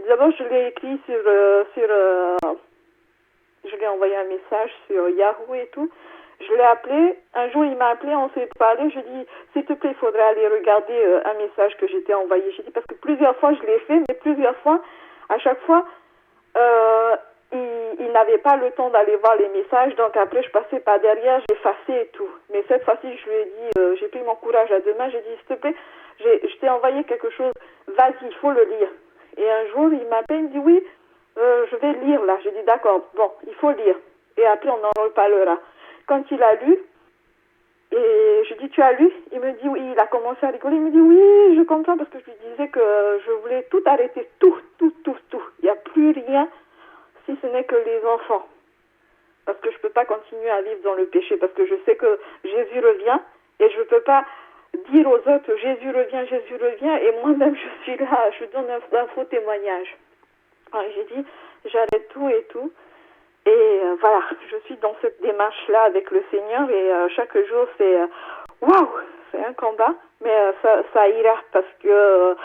D'abord, je l'ai écrit je lui ai envoyé un message sur Yahoo et tout. Je l'ai appelé, un jour il m'a appelé, on s'est parlé, je dis, s'il te plaît, il faudrait aller regarder un message que j'étais envoyé. J'ai dit, parce que plusieurs fois je l'ai fait, mais plusieurs fois, à chaque fois, il n'avait pas le temps d'aller voir les messages, donc après je passais par derrière, j'effaçais et tout. Mais cette fois-ci, je lui ai dit, j'ai pris mon courage à deux mains, j'ai dit, s'il te plaît, je t'ai envoyé quelque chose, vas-y, il faut le lire. Et un jour, il m'appelle, il me dit, oui, je vais lire là. J'ai dit, d'accord, bon, il faut lire. Et après, on en reparlera. Quand il a lu, et je dis, tu as lu? Il me dit, oui, il a commencé à rigoler. Il me dit, oui, je comprends, parce que je lui disais que je voulais tout arrêter, tout. Il n'y a plus rien, si ce n'est que les enfants. Parce que je ne peux pas continuer à vivre dans le péché, parce que je sais que Jésus revient, et je ne peux pas dire aux autres, Jésus revient, et moi-même je suis là, je donne un faux témoignage. Alors, j'ai dit, j'arrête tout et tout. Et voilà, je suis dans cette démarche-là avec le Seigneur, et chaque jour c'est waouh, c'est un combat, mais ça ira, parce que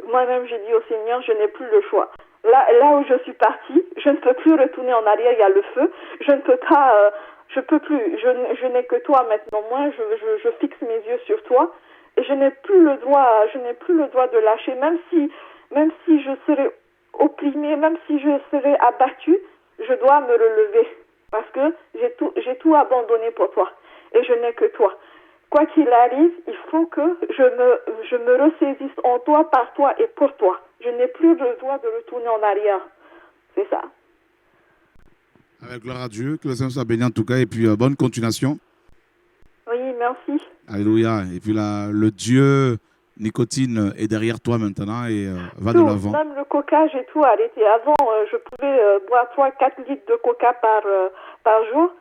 moi-même j'ai dit au Seigneur, je n'ai plus le choix. Là où je suis partie, je ne peux plus retourner en arrière, il y a le feu, je ne peux pas, je peux plus, je n'ai que toi maintenant, moi je fixe mes yeux sur toi, et je n'ai plus le droit de lâcher, même si je serais opprimée, même si je serais abattue, je dois me relever, parce que j'ai tout abandonné pour toi, et je n'ai que toi. Quoi qu'il arrive, il faut que je me ressaisisse en toi, par toi et pour toi. Je n'ai plus le droit de retourner en arrière. C'est ça. Avec gloire à Dieu, que le Seigneur soit béni en tout cas, et puis bonne continuation. Oui, merci. Alléluia. Et puis le Dieu nicotine est derrière toi maintenant et va de l'avant. Même le coca, j'ai tout arrêté. Avant, je pouvais boire 3-4 litres de coca par jour.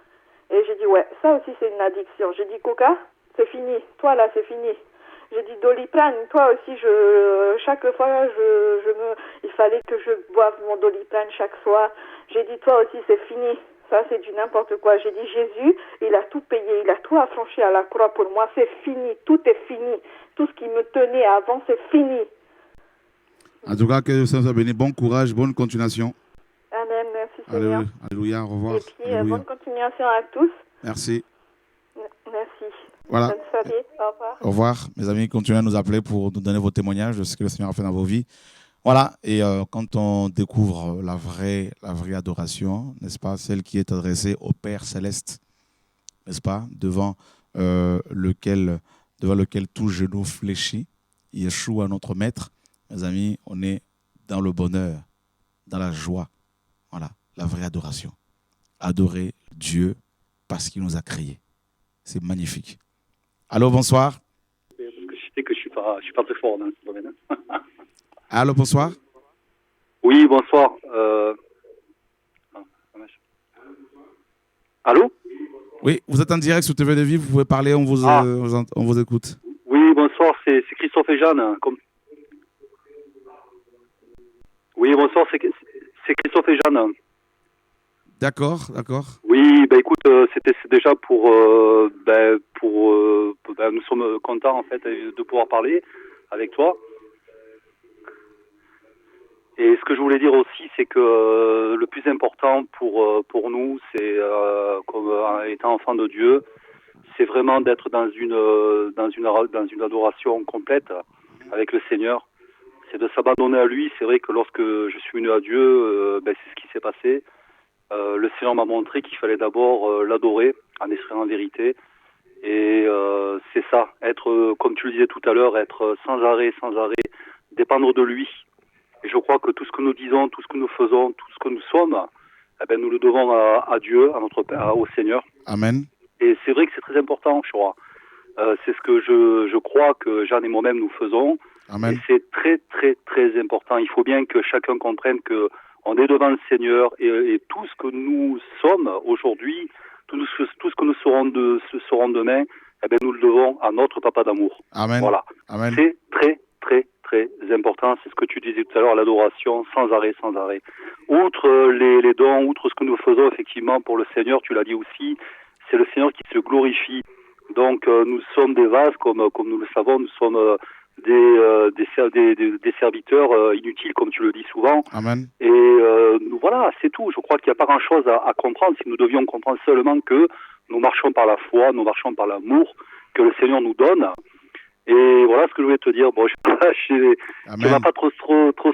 Et j'ai dit, ouais, ça aussi c'est une addiction. J'ai dit, coca, c'est fini. Toi là, c'est fini. J'ai dit, Doliprane, toi aussi, chaque fois, il fallait que je boive mon Doliprane chaque soir. J'ai dit, toi aussi, c'est fini. Ça, c'est du n'importe quoi. J'ai dit, Jésus, il a tout payé, il a tout affranchi à la croix pour moi. C'est fini, tout est fini. Tout ce qui me tenait avant, c'est fini. En tout cas, que le Seigneur soit béni. Bon courage, bonne continuation. Amen, merci Seigneur. Alléluia, au revoir. Et puis, bonne continuation à tous. Merci. Merci. Voilà. Bonne soirée, au revoir. Au revoir. Mes amis, continuez à nous appeler pour nous donner vos témoignages de ce que le Seigneur a fait dans vos vies. Voilà, et quand on découvre la vraie adoration, n'est-ce pas, celle qui est adressée au Père Céleste, n'est-ce pas, devant lequel tout genou fléchit, Yeshua notre Maître, mes amis, on est dans le bonheur, dans la joie. Voilà, la vraie adoration. Adorer Dieu parce qu'il nous a créés. C'est magnifique. Allô, bonsoir. Parce que je sais que je suis pas très fort dans ce domaine. Allô, bonsoir. Oui, bonsoir. Allô? Oui, vous êtes en direct sur TV de Vie, vous pouvez parler, on vous écoute. Oui, bonsoir, c'est Christophe et Jeanne. Oui, bonsoir, c'est Christophe et Jeanne. D'accord. Oui, écoute, c'est déjà pour nous sommes contents en fait de pouvoir parler avec toi. Et ce que je voulais dire aussi, c'est que le plus important pour nous, c'est comme étant enfant de Dieu, c'est vraiment d'être dans une adoration complète avec le Seigneur. C'est de s'abandonner à lui. C'est vrai que lorsque je suis venu à Dieu, c'est ce qui s'est passé. Le Seigneur m'a montré qu'il fallait d'abord l'adorer en esprit et en vérité. Et c'est ça, être, comme tu le disais tout à l'heure, être sans arrêt, dépendre de lui. Et je crois que tout ce que nous disons, tout ce que nous faisons, tout ce que nous sommes, nous le devons à Dieu, à notre Père, au Seigneur. Amen. Et c'est vrai que c'est très important, je crois. C'est ce que je crois que Jeanne et moi-même nous faisons. Amen. Et c'est très, très, très important. Il faut bien que chacun comprenne que on est devant le Seigneur et tout ce que nous sommes aujourd'hui, tout ce que nous serons demain, nous le devons à notre Papa d'amour. Amen. Voilà. Amen. C'est très, très, très important. C'est ce que tu disais tout à l'heure, l'adoration sans arrêt. Outre les dons, outre ce que nous faisons effectivement pour le Seigneur, tu l'as dit aussi, c'est le Seigneur qui se glorifie. Donc nous sommes des vases, comme nous le savons, nous sommes des serviteurs inutiles, comme tu le dis souvent. Amen. Et voilà, c'est tout. Je crois qu'il n'y a pas grand-chose à comprendre. Si nous devions comprendre seulement que nous marchons par la foi, nous marchons par l'amour que le Seigneur nous donne. Et voilà ce que je voulais te dire. Bon, tu m'as pas trop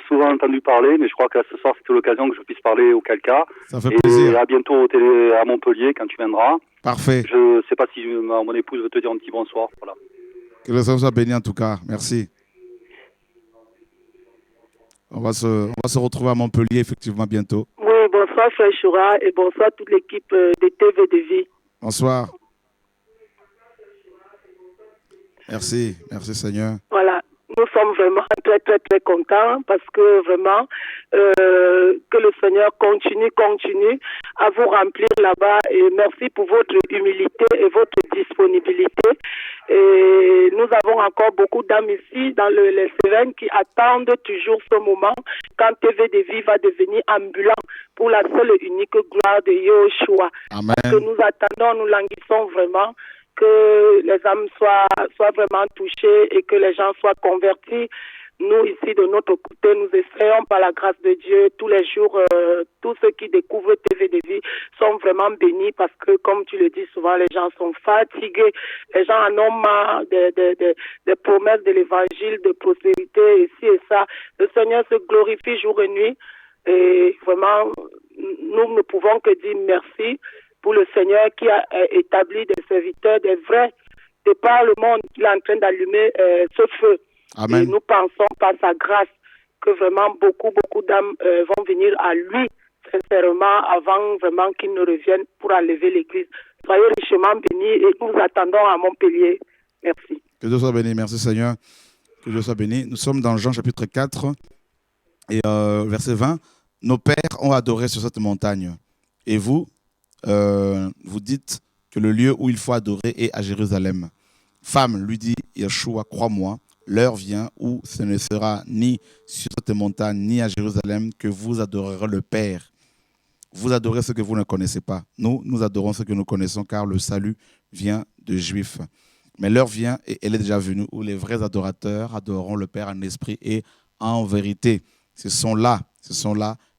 souvent entendu parler, mais je crois que ce soir c'était l'occasion que je puisse parler au Calca. Ça fait plaisir. Et à bientôt à Montpellier quand tu viendras. Parfait. Je sais pas si mon épouse veut te dire un petit bonsoir. Voilà. Que le Seigneur soit béni en tout cas. Merci. On va se retrouver à Montpellier effectivement bientôt. Oui, bonsoir Frère Choura et bonsoir toute l'équipe de TV de Vie. Bonsoir. Merci Seigneur. Voilà, nous sommes vraiment très très très contents parce que vraiment que le Seigneur continue à vous remplir là-bas et merci pour votre humilité et votre disponibilité. Et nous avons encore beaucoup d'âmes ici dans les Cévennes qui attendent toujours ce moment quand TV de Vie va devenir ambulant pour la seule et unique gloire de Yeshua. Amen. Parce que nous attendons, nous languissons vraiment que les âmes soient vraiment touchées et que les gens soient convertis. Nous, ici, de notre côté, nous essayons par la grâce de Dieu tous les jours, tous ceux qui découvrent TV de Vie sont vraiment bénis parce que, comme tu le dis souvent, les gens sont fatigués. Les gens en ont marre des promesses de l'évangile, de prospérité, ici et ça. Le Seigneur se glorifie jour et nuit et vraiment, nous ne pouvons que dire merci pour le Seigneur qui a établi des serviteurs, des vrais, de par le monde, il est en train d'allumer ce feu. Amen. Et nous pensons par sa grâce que vraiment beaucoup d'âmes vont venir à lui, sincèrement, avant vraiment qu'il ne revienne pour enlever l'Église. Soyez richement bénis et nous attendons à Montpellier. Merci. Que Dieu soit béni, merci Seigneur. Que Dieu soit béni. Nous sommes dans Jean chapitre 4 et verset 20. Nos pères ont adoré sur cette montagne. Et vous, vous dites que le lieu où il faut adorer est à Jérusalem. Femme, lui dit Yeshua, crois-moi, l'heure vient où ce ne sera ni sur cette montagne, ni à Jérusalem que vous adorerez le Père. Vous adorez ce que vous ne connaissez pas. Nous adorons ce que nous connaissons, car le salut vient de Juifs. Mais l'heure vient, et elle est déjà venue, où les vrais adorateurs adoreront le Père en esprit et en vérité. Ce sont là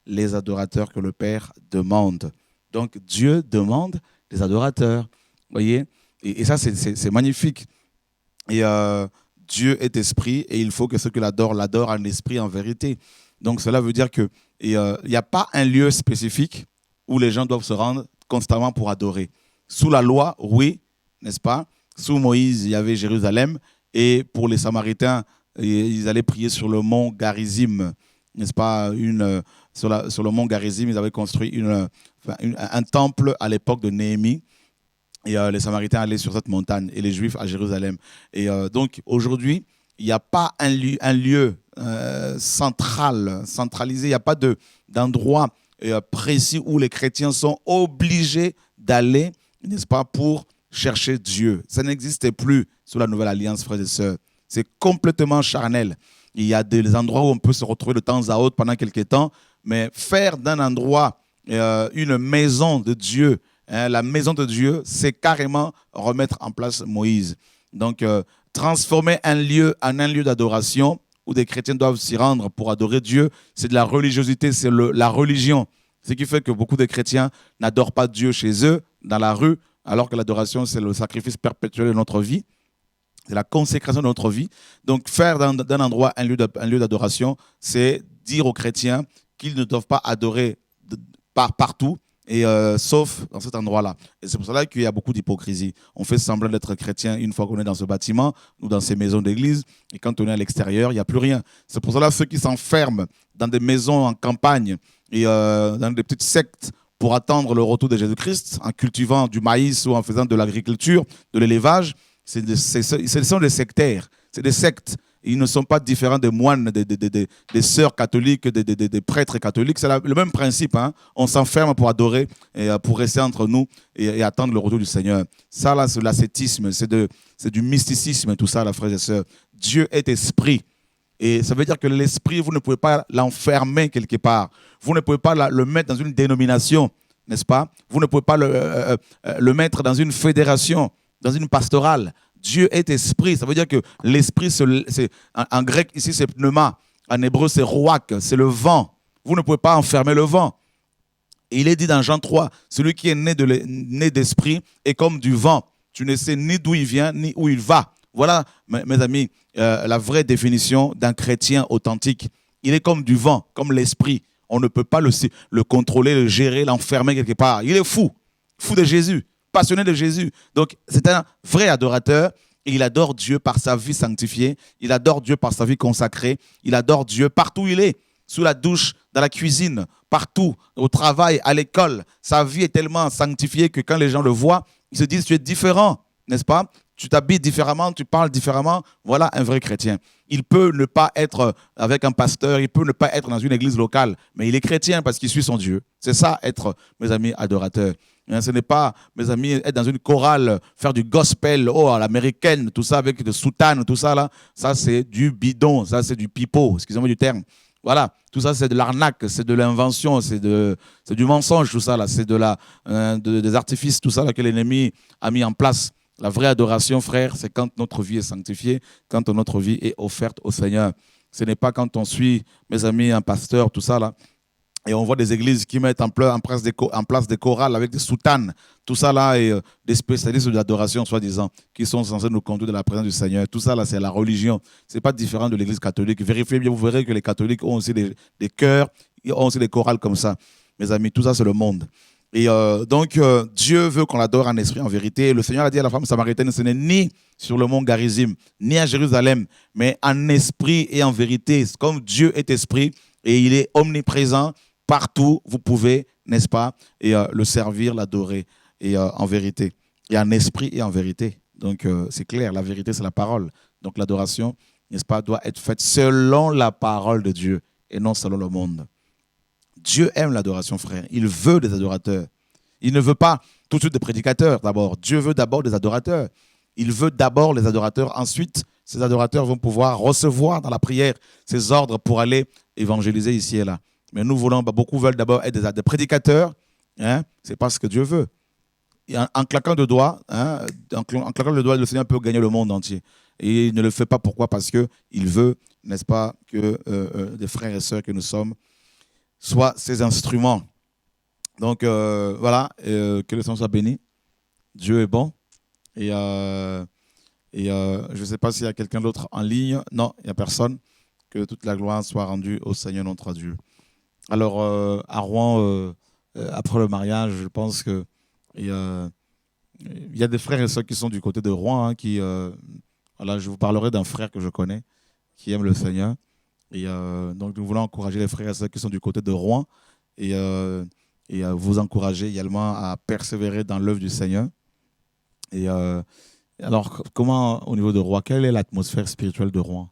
les adorateurs que le Père demande. Donc Dieu demande des adorateurs. Vous voyez, et ça, c'est magnifique. Et Dieu est esprit et il faut que ceux qui l'adorent en esprit, en vérité. Donc cela veut dire qu'il n'y a pas un lieu spécifique où les gens doivent se rendre constamment pour adorer. Sous la loi, oui, n'est-ce pas? Sous Moïse, il y avait Jérusalem. Et pour les Samaritains, ils allaient prier sur le mont Garizim, n'est-ce pas? Sur le mont Garizim, ils avaient construit un temple à l'époque de Néhémie. Et les Samaritains allaient sur cette montagne et les Juifs à Jérusalem. Et donc aujourd'hui, il n'y a pas un lieu centralisé, il n'y a pas d'endroit précis où les chrétiens sont obligés d'aller, n'est-ce pas, pour chercher Dieu. Ça n'existait plus sous la Nouvelle Alliance, frères et sœurs. C'est complètement charnel. Il y a des endroits où on peut se retrouver de temps à autre pendant quelques temps, mais faire d'un endroit une maison de Dieu, la maison de Dieu, c'est carrément remettre en place Moïse. Donc, transformer un lieu en un lieu d'adoration où des chrétiens doivent s'y rendre pour adorer Dieu, c'est de la religiosité, c'est la religion. Ce qui fait que beaucoup de chrétiens n'adorent pas Dieu chez eux, dans la rue, alors que l'adoration, c'est le sacrifice perpétuel de notre vie. C'est la consécration de notre vie. Donc, faire d'un endroit un lieu d'adoration, c'est dire aux chrétiens qu'ils ne doivent pas adorer partout, et sauf dans cet endroit-là. Et c'est pour cela qu'il y a beaucoup d'hypocrisie. On fait semblant d'être chrétien une fois qu'on est dans ce bâtiment ou dans ces maisons d'église, et quand on est à l'extérieur, il n'y a plus rien. C'est pour cela que ceux qui s'enferment dans des maisons en campagne et dans des petites sectes pour attendre le retour de Jésus-Christ, en cultivant du maïs ou en faisant de l'agriculture, de l'élevage, ce sont des sectaires, c'est des sectes. Ils ne sont pas différents des moines, des sœurs catholiques, des prêtres catholiques. C'est le même principe. Hein? On s'enferme pour adorer, et pour rester entre nous et attendre le retour du Seigneur. Ça, là, c'est l'ascétisme, c'est du mysticisme, tout ça, là, frères et sœurs. Dieu est esprit. Et ça veut dire que l'esprit, vous ne pouvez pas l'enfermer quelque part. Vous ne pouvez pas le mettre dans une dénomination, n'est-ce pas? Vous ne pouvez pas le mettre dans une fédération, dans une pastorale. Dieu est esprit, ça veut dire que l'esprit, en grec ici c'est pneuma, en hébreu c'est roak, c'est le vent. Vous ne pouvez pas enfermer le vent. Et il est dit dans Jean 3, celui qui est né d'esprit est comme du vent. Tu ne sais ni d'où il vient, ni où il va. Voilà, mes amis, la vraie définition d'un chrétien authentique. Il est comme du vent, comme l'esprit. On ne peut pas le contrôler, le gérer, l'enfermer quelque part. Il est fou de Jésus. Passionné de Jésus. Donc, c'est un vrai adorateur et il adore Dieu par sa vie sanctifiée. Il adore Dieu par sa vie consacrée. Il adore Dieu partout où il est. Sous la douche, dans la cuisine, partout, au travail, à l'école. Sa vie est tellement sanctifiée que quand les gens le voient, ils se disent tu es différent, n'est-ce pas? Tu t'habilles différemment, tu parles différemment. Voilà un vrai chrétien. Il peut ne pas être avec un pasteur, il peut ne pas être dans une église locale, mais il est chrétien parce qu'il suit son Dieu. C'est ça, être, mes amis, adorateur. Ce n'est pas, mes amis, être dans une chorale, faire du gospel, à l'américaine, tout ça, avec des soutanes, tout ça, là. Ça, c'est du bidon, ça, c'est du pipeau, excusez-moi du terme. Voilà, tout ça, c'est de l'arnaque, c'est de l'invention, c'est du mensonge, tout ça, là. C'est des artifices, tout ça, là, que l'ennemi a mis en place. La vraie adoration, frère, c'est quand notre vie est sanctifiée, quand notre vie est offerte au Seigneur. Ce n'est pas quand on suit, mes amis, un pasteur, tout ça, là. Et on voit des églises qui mettent en place des chorales avec des soutanes, tout ça là, et des spécialistes de l'adoration, soi-disant, qui sont censés nous conduire de la présence du Seigneur. Tout ça là, c'est la religion. Ce n'est pas différent de l'église catholique. Vérifiez bien, vous verrez que les catholiques ont aussi des chœurs, ils ont aussi des chorales comme ça. Mes amis, tout ça, c'est le monde. Et donc, Dieu veut qu'on l'adore en esprit, en vérité. Et le Seigneur a dit à la femme samaritaine, ce n'est ni sur le mont Garizim, ni à Jérusalem, mais en esprit et en vérité. Comme Dieu est esprit et il est omniprésent, partout, vous pouvez, n'est-ce pas, et le servir, l'adorer, et en vérité, et en esprit et en vérité. Donc, c'est clair, la vérité, c'est la parole. Donc, l'adoration, n'est-ce pas, doit être faite selon la parole de Dieu et non selon le monde. Dieu aime l'adoration, frère. Il veut des adorateurs. Il ne veut pas tout de suite des prédicateurs, d'abord. Dieu veut d'abord des adorateurs. Il veut d'abord les adorateurs. Ensuite, ces adorateurs vont pouvoir recevoir dans la prière ces ordres pour aller évangéliser ici et là. Mais nous voulons, beaucoup veulent d'abord être des prédicateurs. Hein? C'est pas ce que Dieu veut. en claquant de doigts, hein, en claquant le doigt, le Seigneur peut gagner le monde entier. Et il ne le fait pas pourquoi? Parce qu'il veut, n'est-ce pas, que des frères et sœurs que nous sommes soient ses instruments. Donc voilà, que le Seigneur soit béni. Dieu est bon. Et je ne sais pas s'il y a quelqu'un d'autre en ligne. Non, il n'y a personne. Que toute la gloire soit rendue au Seigneur notre Dieu. Alors, à Rouen, après le mariage, je pense que il y a des frères et sœurs qui sont du côté de Rouen. Hein, voilà, je vous parlerai d'un frère que je connais qui aime le Seigneur. Et donc, nous voulons encourager les frères et sœurs qui sont du côté de Rouen et vous encourager également à persévérer dans l'œuvre du Seigneur. Et alors, comment, au niveau de Rouen, quelle est l'atmosphère spirituelle de Rouen?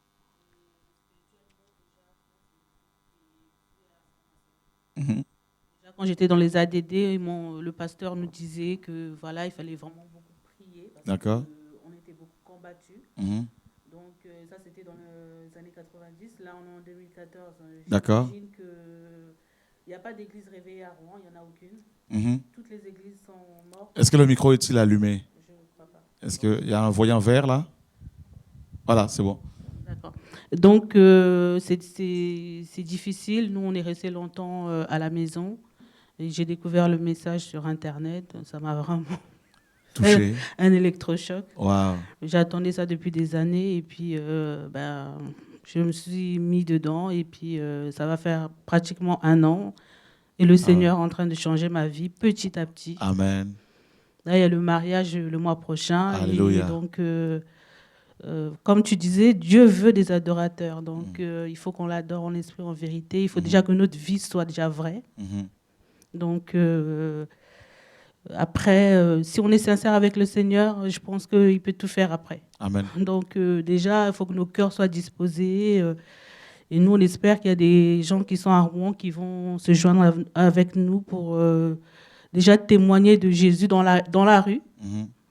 Quand j'étais dans les ADD, le pasteur nous disait que voilà, il fallait vraiment beaucoup prier. D'accord. On était beaucoup combattus. Donc ça, c'était dans les années 90. Là, on est en 2014. D'accord. J'imagine qu'il n'y a pas d'église réveillée à Rouen, il n'y en a aucune. Toutes les églises sont mortes. Est-ce que le micro est-il allumé? Je ne crois pas. Est-ce qu'il y a un voyant vert là? Voilà, c'est bon. D'accord. Donc, c'est difficile. Nous, on est restés longtemps à la maison. Et j'ai découvert le message sur Internet. Ça m'a vraiment touché. Un électrochoc. Wow. J'attendais ça depuis des années. Et puis, je me suis mis dedans. Et puis, ça va faire pratiquement 1 an. Et le Seigneur est en train de changer ma vie petit à petit. Amen. Là, il y a le mariage le mois prochain. Alléluia. Et donc... comme tu disais, Dieu veut des adorateurs. Donc, il faut qu'on l'adore en esprit, en vérité. Il faut déjà que notre vie soit déjà vraie. Donc, après, si on est sincère avec le Seigneur, je pense qu'il peut tout faire après. Amen. Donc, déjà, il faut que nos cœurs soient disposés. Et nous, on espère qu'il y a des gens qui sont à Rouen qui vont se joindre avec nous pour déjà témoigner de Jésus dans la rue.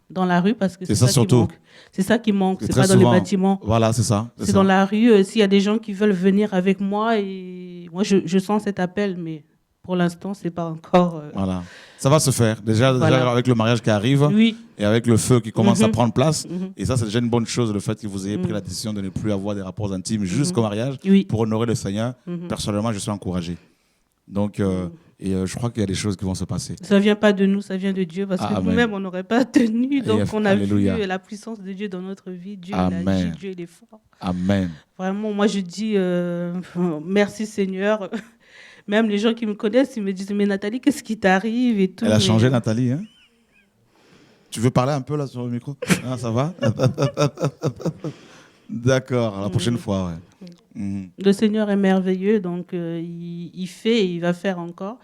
Dans la rue, parce que c'est ça qui manque. C'est ça qui manque, c'est pas dans les bâtiments. Voilà, c'est ça. C'est dans la rue. S'il y a des gens qui veulent venir avec moi, et moi je sens cet appel, mais pour l'instant, c'est pas encore. Voilà, ça va se faire. Déjà avec le mariage qui arrive, oui. Et avec le feu qui commence à prendre place. Et ça, c'est déjà une bonne chose, le fait que vous ayez pris la décision de ne plus avoir des rapports intimes jusqu'au mariage pour honorer le Seigneur. Personnellement, je suis encouragé. Donc. Et je crois qu'il y a des choses qui vont se passer. Ça ne vient pas de nous, ça vient de Dieu, parce que nous-mêmes, on n'aurait pas tenu. Donc, on a Alléluia. vu la puissance de Dieu dans notre vie. Dieu Amen. agit, Dieu il est fort. Amen. Vraiment, moi, je dis merci Seigneur. Même les gens qui me connaissent, ils me disent, mais Nathalie, qu'est-ce qui t'arrive et tout. Elle a changé, Nathalie. Hein? Tu veux parler un peu là sur le micro? Ah, ça va? D'accord, la prochaine fois, ouais. Le Seigneur est merveilleux, donc il fait et il va faire encore.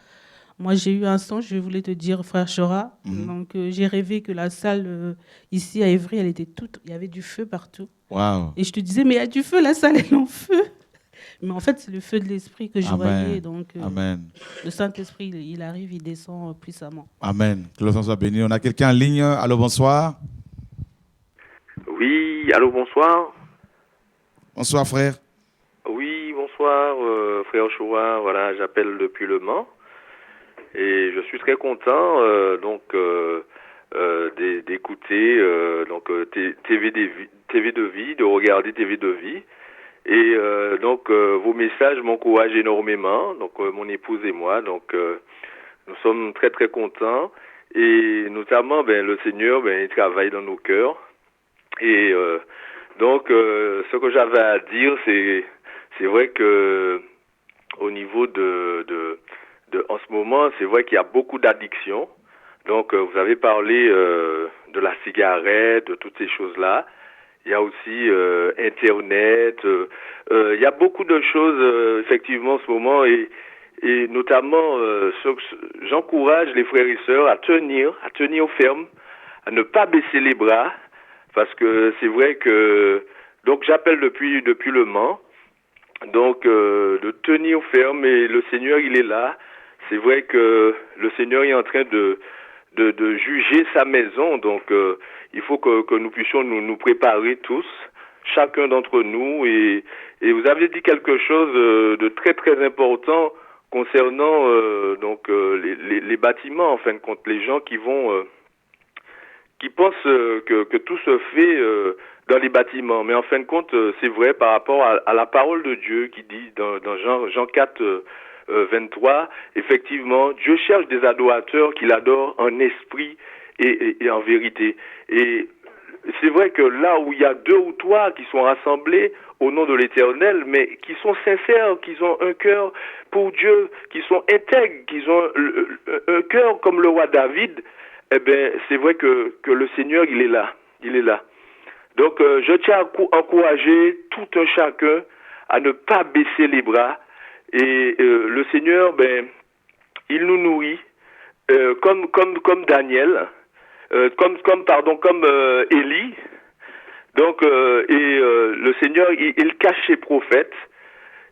Moi, j'ai eu un songe, je voulais te dire, frère Chora. Donc, j'ai rêvé que la salle ici à Évry, elle était toute... Il y avait du feu partout. Wow. Et je te disais, mais il y a du feu, la salle est en feu. Mais en fait, c'est le feu de l'Esprit que je voyais. Donc, Amen. Le Saint-Esprit, il arrive, il descend puissamment. Amen. Que le Seigneur soit béni. On a quelqu'un en ligne. Allô, bonsoir. Oui, allô, bonsoir. Bonsoir, frère. Oui, bonsoir, frère Chouin. Voilà, j'appelle depuis Le Mans. Et je suis très content d'écouter TV de vie, de regarder TV de vie. Et vos messages m'encouragent énormément. Donc mon épouse et moi, nous sommes très très contents. Et notamment, le Seigneur, il travaille dans nos cœurs. Et ce que j'avais à dire, c'est vrai que au niveau en ce moment, c'est vrai qu'il y a beaucoup d'addictions. Donc, vous avez parlé de la cigarette, de toutes ces choses-là. Il y a aussi Internet. Il y a beaucoup de choses, effectivement, en ce moment. Et notamment, j'encourage les frères et sœurs à tenir ferme, à ne pas baisser les bras. Parce que c'est vrai que... Donc, j'appelle depuis Le Mans. Donc, de tenir ferme. Et le Seigneur, il est là. C'est vrai que le Seigneur est en train de juger sa maison. Donc, il faut que nous puissions nous préparer tous, chacun d'entre nous. Et vous avez dit quelque chose de très, très important concernant les bâtiments, en fin de compte, les gens qui vont qui pensent que tout se fait dans les bâtiments. Mais en fin de compte, c'est vrai par rapport à la parole de Dieu qui dit dans Jean 4, 23, effectivement, Dieu cherche des adorateurs qui l'adorent en esprit et en vérité. Et c'est vrai que là où il y a 2 ou 3 qui sont rassemblés au nom de l'Éternel, mais qui sont sincères, qui ont un cœur pour Dieu, qui sont intègres, qui ont un cœur comme le roi David, eh ben c'est vrai que le Seigneur, il est là. Il est là. Donc, je tiens à encourager tout un chacun à ne pas baisser les bras. Et le Seigneur, ben, il nous nourrit comme Daniel, comme Élie. Donc, le Seigneur, il cache ses prophètes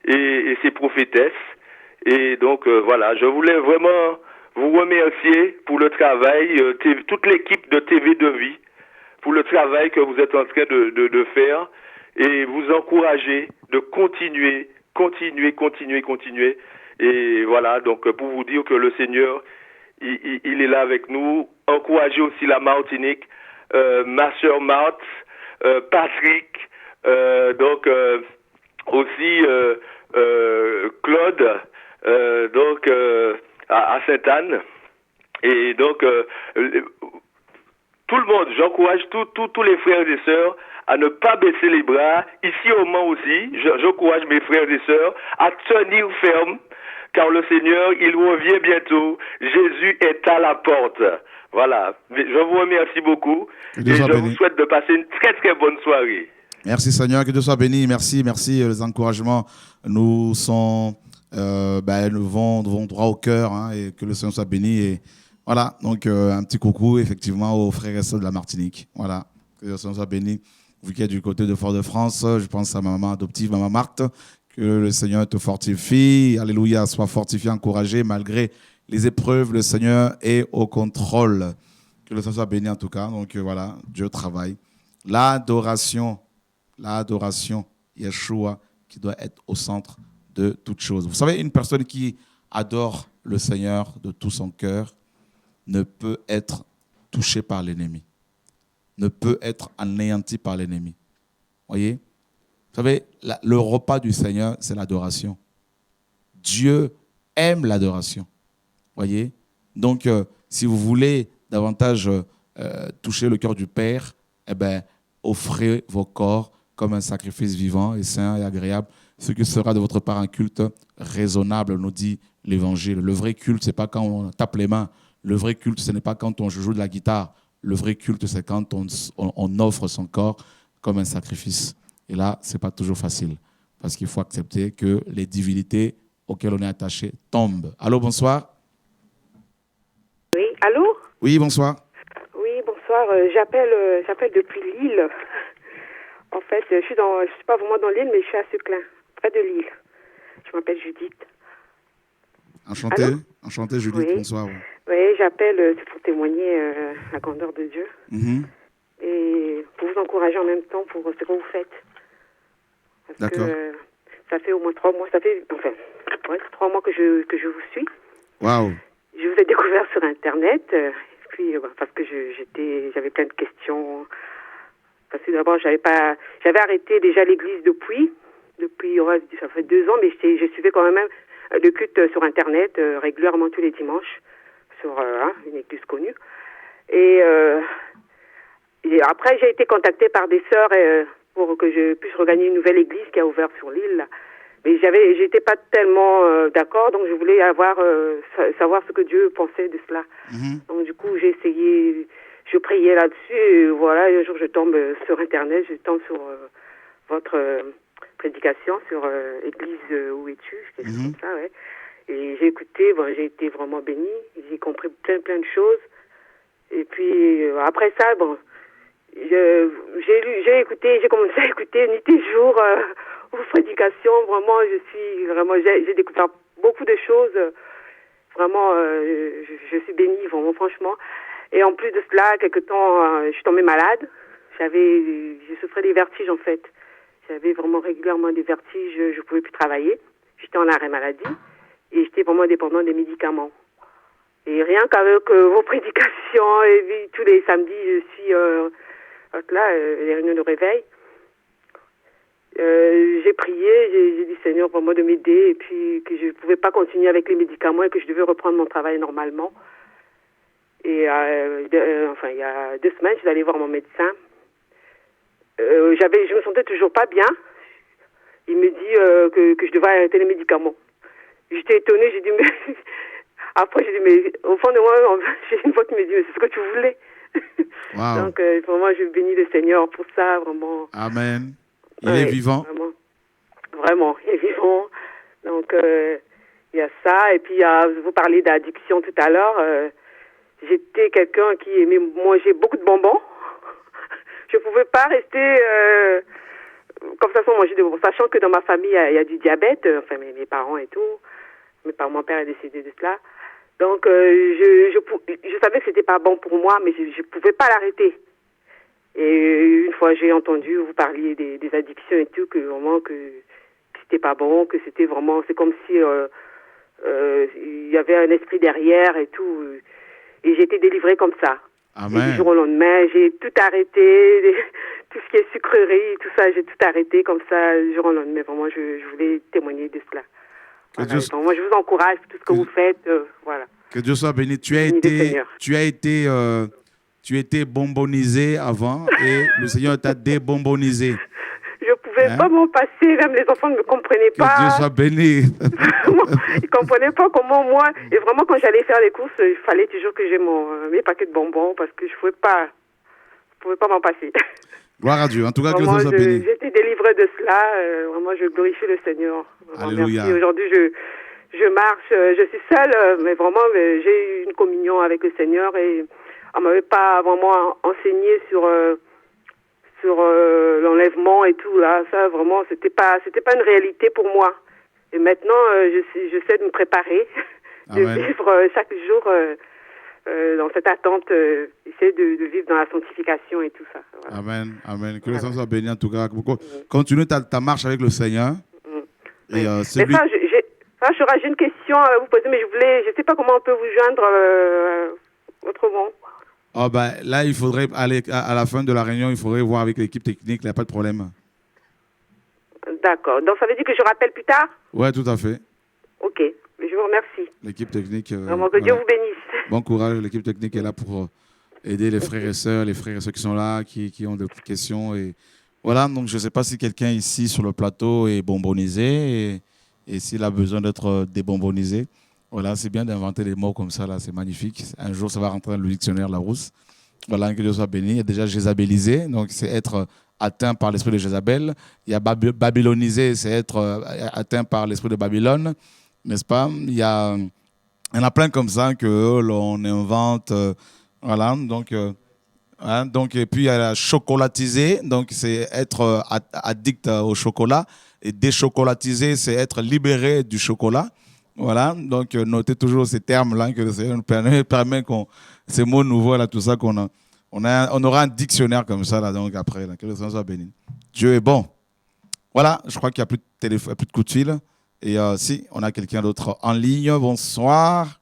et ses prophétesses. Et donc, voilà, je voulais vraiment vous remercier pour le travail, toute l'équipe de TV de Vie, pour le travail que vous êtes en train de faire, et vous encourager de continuer. Et voilà, donc pour vous dire que le Seigneur, il est là avec nous. Encouragez aussi la Martinique, ma sœur Marthe, Patrick, donc aussi Claude, donc à Sainte-Anne. Et donc tout le monde, j'encourage tous les frères et sœurs à ne pas baisser les bras. Ici au Mans aussi, j'encourage mes frères et sœurs à tenir ferme, car le Seigneur, il revient bientôt. Jésus est à la porte. Voilà. Je vous remercie beaucoup et je vous souhaite de passer une très très bonne soirée. Merci Seigneur, que Dieu soit béni. Merci. Les encouragements nous sont, nous vont droit au cœur, hein, et que le Seigneur soit béni. Et voilà, donc un petit coucou effectivement aux frères et sœurs de la Martinique. Voilà, que le Seigneur soit béni. Vous qui êtes du côté de Fort-de-France, je pense à ma maman adoptive, maman Marthe, que le Seigneur te fortifie. Alléluia, sois fortifié, encouragé malgré les épreuves. Le Seigneur est au contrôle. Que le Seigneur soit béni en tout cas. Donc voilà, Dieu travaille. L'adoration, Yeshua, qui doit être au centre de toute chose. Vous savez, une personne qui adore le Seigneur de tout son cœur ne peut être touchée par l'ennemi, ne peut être anéanti par l'ennemi. Voyez? Vous savez, le repas du Seigneur, c'est l'adoration. Dieu aime l'adoration. Voyez? Donc, si vous voulez davantage toucher le cœur du Père, eh ben, offrez vos corps comme un sacrifice vivant et saint et agréable, ce qui sera de votre part un culte raisonnable, nous dit l'Évangile. Le vrai culte, ce n'est pas quand on tape les mains. Le vrai culte, ce n'est pas quand on joue de la guitare. Le vrai culte, c'est quand on offre son corps comme un sacrifice. Et là, ce n'est pas toujours facile, parce qu'il faut accepter que les divinités auxquelles on est attaché tombent. Allô, bonsoir. Oui, allô? Oui, bonsoir. Oui, bonsoir. J'appelle depuis Lille. En fait, je suis pas vraiment dans l'île, mais je suis à Seclin, près de Lille. Je m'appelle Judith. Enchantée. Enchantée, Judith. Oui. Bonsoir. Oui, j'appelle pour témoigner la grandeur de Dieu. Et pour vous encourager en même temps pour ce que vous faites. Parce que ça fait au moins 3 mois, c'est 3 mois que je vous suis. Waouh. Je vous ai découvert sur Internet, puis parce que j'avais plein de questions. Parce que d'abord, j'avais arrêté déjà l'église depuis ça fait 2 ans, mais je suivais quand même le culte sur Internet régulièrement tous les dimanches sur une église connue. Et après, j'ai été contactée par des sœurs pour que je puisse regagner une nouvelle église qui a ouvert sur l'île. Là. Mais j'étais pas tellement d'accord, donc je voulais savoir ce que Dieu pensait de cela. Donc du coup, j'ai essayé, je priais là-dessus, et voilà, un jour je tombe sur Internet, je tombe sur votre prédication sur Église où es-tu, quelque chose comme ça, ouais. Et j'ai écouté, j'ai été vraiment bénie, j'ai compris plein de choses. Et puis après ça, j'ai commencé à écouter nuit et jour vos prédications. Vraiment, j'ai découvert beaucoup de choses. Vraiment, je suis bénie, vraiment, franchement. Et en plus de cela, quelque temps, je suis tombée malade. Je souffrais des vertiges, en fait. J'avais vraiment régulièrement des vertiges, je ne pouvais plus travailler. J'étais en arrêt maladie et j'étais vraiment dépendante des médicaments. Et rien qu'avec vos prédications, et puis tous les samedis, je suis là, les réunions de réveil. J'ai prié, j'ai dit Seigneur pour moi de m'aider, et puis que je ne pouvais pas continuer avec les médicaments et que je devais reprendre mon travail normalement. Et il y a 2 semaines, je suis allée voir mon médecin. Je me sentais toujours pas bien. Il me dit que je devais arrêter les médicaments. J'étais étonnée, j'ai dit mais après j'ai dit mais au fond de moi j'ai une voix qui me dit mais c'est ce que tu voulais. Wow. Donc vraiment je bénis le Seigneur pour ça, vraiment. Amen. Il est vivant. Vraiment, il est vivant. Donc il y a ça, et puis vous parlez d'addiction tout à l'heure. J'étais quelqu'un qui aimait manger beaucoup de bonbons. Je ne pouvais pas rester comme ça sans manger de bonbons, sachant que dans ma famille, il y a du diabète, enfin mes parents et tout. Mon père est décédé de cela. Donc, je savais que c'était pas bon pour moi, mais je ne pouvais pas l'arrêter. Et une fois, j'ai entendu vous parliez des addictions et tout, que vraiment que c'était pas bon, que c'était vraiment, c'est comme si il y avait un esprit derrière et tout. Et j'ai été délivrée comme ça. Amen. Et du jour au lendemain, j'ai tout arrêté, tout ce qui est sucrerie, tout ça, j'ai tout arrêté comme ça, du jour au lendemain. Vraiment, je voulais témoigner de cela. Voilà. Moi, je vous encourage pour tout ce que vous faites. Voilà. Que Dieu soit béni. Tu as été bonbonisé avant et le Seigneur t'a débonbonisé. Je ne pouvais pas m'en passer, même les enfants ne me comprenaient pas. Que Dieu soit béni. Ils ne comprenaient pas comment moi, et vraiment quand j'allais faire les courses, il fallait toujours que j'ai mes paquets de bonbons parce que je ne pouvais pas m'en passer. Gloire à Dieu. En tout cas, que Dieu soit béni. J'ai été délivrée de cela. Vraiment, je glorifie le Seigneur. Alléluia. Merci. Aujourd'hui, je marche. Je suis seule, mais vraiment, j'ai eu une communion avec le Seigneur et on ne m'avait pas vraiment enseigné sur l'enlèvement et tout. Là. Ça, vraiment, c'était pas une réalité pour moi. Et maintenant, je sais de me préparer, de vivre chaque jour dans cette attente, essayer de vivre dans la sanctification et tout ça. Voilà. Amen, amen. Que le Seigneur soit béni en tout cas. Continue ta marche avec le Seigneur. Et, j'ai une question à vous poser, mais je ne sais pas comment on peut vous joindre autrement. Là, il faudrait aller à la fin de la réunion, il faudrait voir avec l'équipe technique, il n'y a pas de problème. D'accord. Donc ça veut dire que je rappelle plus tard? Oui, tout à fait. Ok. Je vous remercie. L'équipe technique. Vraiment, que Dieu vous bénisse. Bon courage. L'équipe technique est là pour aider les frères et sœurs qui sont là, qui ont des questions. Et voilà, donc je ne sais pas si quelqu'un ici sur le plateau est bonbonisé et s'il a besoin d'être débonbonisé. Voilà, c'est bien d'inventer des mots comme ça, là, c'est magnifique. Un jour, ça va rentrer dans le dictionnaire Larousse. Voilà, que Dieu soit béni. Il y a déjà jézabélisé, donc c'est être atteint par l'esprit de Jézabel. Il y a babylonisé, c'est être atteint par l'esprit de Babylone, n'est-ce pas? Il y en a plein comme ça que l'on invente. Voilà, donc, et puis il y a la chocolatisé, donc c'est être addict au chocolat. Et déchocolatiser, c'est être libéré du chocolat. Voilà, donc notez toujours ces termes-là que le Seigneur nous permet ces mots nouveaux, là, tout ça, on aura un dictionnaire comme ça, là, donc après, là, que le Seigneur soit béni. Dieu est bon. Voilà, je crois qu'il n'y a plus de téléphone, plus de coup de fil. Et si, on a quelqu'un d'autre en ligne. Bonsoir.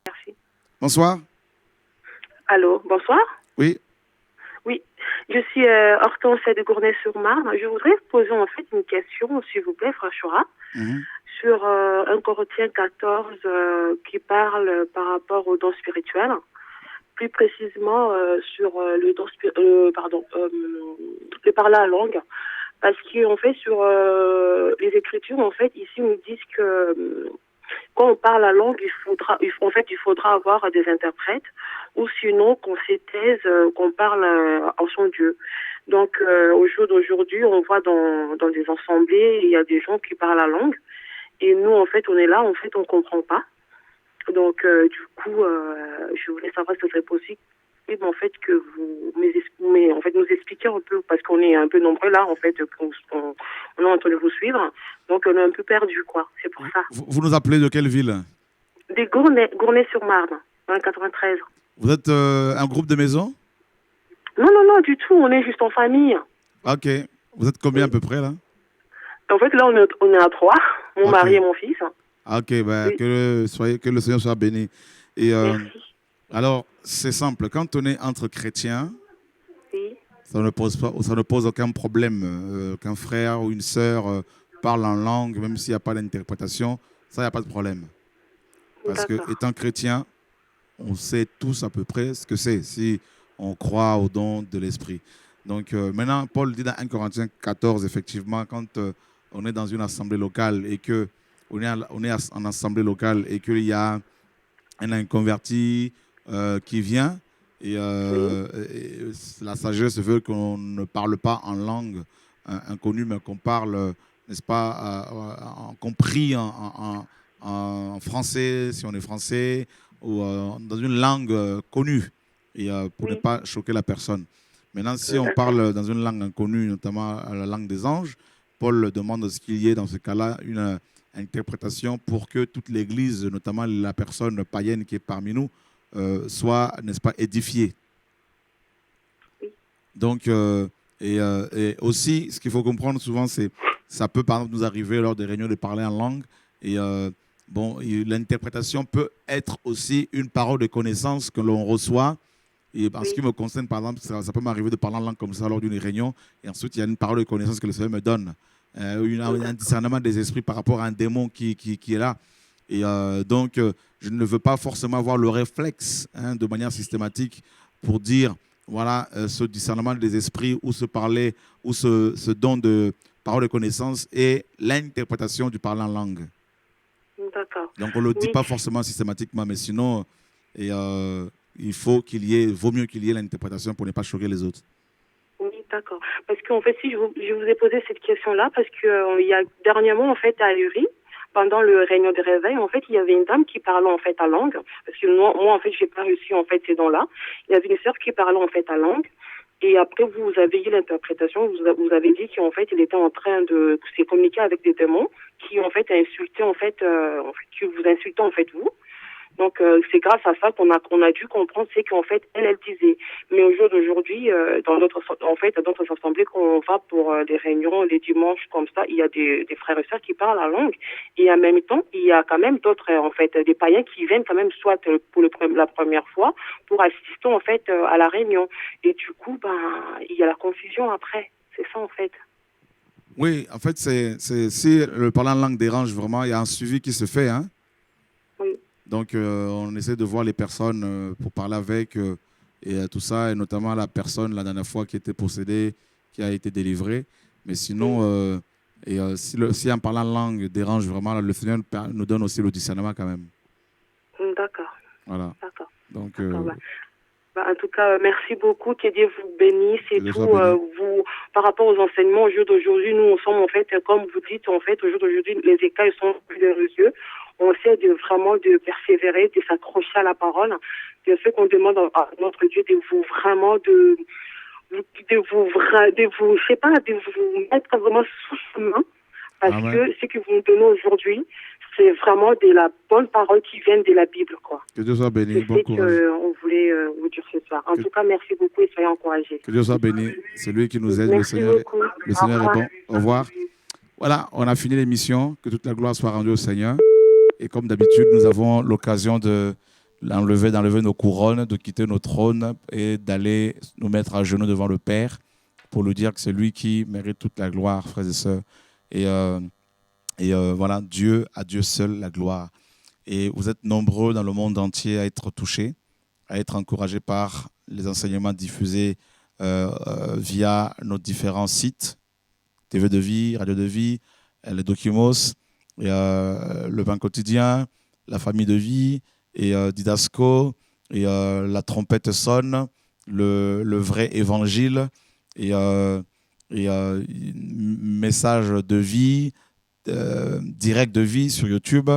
Merci. Bonsoir. Allô, bonsoir. Oui. Oui, je suis Hortense de Gournay-sur-Marne. Je voudrais poser en fait une question, s'il vous plaît, Frère Chora. Sur 1 Corinthiens 14 qui parle par rapport aux dons spirituels, plus précisément sur le parler à langue, parce qu'en fait sur les Écritures, en fait ici nous disent que quand on parle la langue, il faudra avoir des interprètes, ou sinon qu'on se taise, qu'on parle en son Dieu. Donc au jour d'aujourd'hui, on voit dans des assemblées, il y a des gens qui parlent la langue. Et nous, en fait, on est là, en fait, on ne comprend pas. Donc, du coup, je voulais savoir si ce serait possible, en fait, que vous nous expliquiez un peu, parce qu'on est un peu nombreux là, en fait, on est en train de vous suivre. Donc, on est un peu perdu, quoi. C'est pour ça. Vous nous appelez de quelle ville? Des Gournay-sur-Marne, dans le 93. Vous êtes un groupe de maison? Non, du tout. On est juste en famille. Ok. Vous êtes combien à peu près, là? En fait, là, on est à 3. Mon mari et mon fils. Ok, ben, que le Seigneur soit béni. Et alors, c'est simple. Quand on est entre chrétiens, Oui. ça ne pose aucun problème. Qu'un frère ou une sœur parle en langue, même s'il n'y a pas d'interprétation, ça, il n'y a pas de problème. Parce que, étant chrétien, on sait tous à peu près ce que c'est, si on croit au don de l'Esprit. Donc, maintenant, Paul dit dans 1 Corinthiens 14, effectivement, quand on est dans une assemblée locale et que on est en assemblée locale et qu'il y a un inconverti qui vient et la sagesse veut qu'on ne parle pas en langue inconnue, mais qu'on parle, n'est-ce pas, compris en français, si on est français, ou dans une langue connue, et pour ne pas choquer la personne. Maintenant, si on parle dans une langue inconnue, notamment la langue des anges, Paul demande ce qu'il y ait dans ce cas-là une interprétation pour que toute l'Église, notamment la personne païenne qui est parmi nous, soit, n'est-ce pas, édifiée. Donc, et aussi, ce qu'il faut comprendre souvent, c'est ça peut par exemple nous arriver lors des réunions de parler en langue. Et bon, l'interprétation peut être aussi une parole de connaissance que l'on reçoit. Et en ce qui me concerne, par exemple, ça peut m'arriver de parler en langue comme ça lors d'une réunion. Et ensuite, il y a une parole de connaissance que le Seigneur me donne. Un discernement des esprits par rapport à un démon qui est là. Et donc, je ne veux pas forcément avoir le réflexe de manière systématique pour dire, voilà, ce discernement des esprits ou ce don de parole de connaissance et l'interprétation du parler en langue. D'accord. Donc, on ne le dit pas forcément systématiquement, mais sinon, il vaut mieux qu'il y ait l'interprétation pour ne pas choquer les autres. Oui, d'accord. Parce qu'en fait, si je vous ai posé cette question-là, parce que il y a dernièrement, en fait, à Uri, pendant le réunion de réveil, en fait, il y avait une dame qui parlait en fait à langue, parce que moi en fait, j'ai pas reçu en fait ces dons-là. Il y avait une sœur qui parlait en fait à langue, et après vous avez eu l'interprétation, vous avez dit qu'en fait, il était en train de se communiquer avec des démons qui en fait insultaient que vous insultez en fait vous. Donc c'est grâce à ça qu'on a dû comprendre, c'est qu'en fait elle disait. Mais au jour d'aujourd'hui, dans d'autres assemblées qu'on va pour des réunions les dimanches comme ça, il y a des frères et sœurs qui parlent la langue, et en même temps il y a quand même d'autres en fait des païens qui viennent quand même soit pour la première fois pour assister en fait à la réunion, et du coup il y a la confusion après. C'est ça en fait. Oui, en fait si le parler en langue dérange vraiment, il y a un suivi qui se fait, hein. Oui. Donc, on essaie de voir les personnes pour parler avec et tout ça, et notamment la personne, la dernière fois, qui était possédée, qui a été délivrée. Mais sinon, si un parlant en langue dérange vraiment, le Seigneur nous donne aussi le discernement quand même. D'accord. Voilà. D'accord. Donc, en tout cas, merci beaucoup, que Dieu vous bénisse et tout. Par rapport aux enseignements au jour d'aujourd'hui, nous, on sommes en fait, comme vous dites, en fait, au jour d'aujourd'hui, les écailles sont plus religieux. On essaie vraiment de persévérer, de s'accrocher à la parole, de ce qu'on demande à notre Dieu, de vous mettre vraiment sous sa main, parce que ce que vous nous donnez aujourd'hui, c'est vraiment de la bonne parole qui vient de la Bible, quoi. Que Dieu soit béni, bon courage. C'est ce qu'on voulait vous dire ce soir. En tout cas, merci beaucoup et soyez encouragés. Que Dieu soit béni, c'est lui qui nous aide, le Seigneur est bon. Au revoir. Voilà, on a fini l'émission. Que toute la gloire soit rendue au Seigneur. Et comme d'habitude, nous avons l'occasion d'enlever nos couronnes, de quitter nos trônes et d'aller nous mettre à genoux devant le Père pour lui dire que c'est lui qui mérite toute la gloire, frères et sœurs. Et voilà, à Dieu seul la gloire. Et vous êtes nombreux dans le monde entier à être touchés, à être encouragés par les enseignements diffusés via nos différents sites, TV de Vie, Radio de Vie, les Documos, et, le Pain Quotidien, la Famille de Vie, et Didasco, et la trompette sonne, le vrai évangile, et message de vie, direct de vie sur YouTube,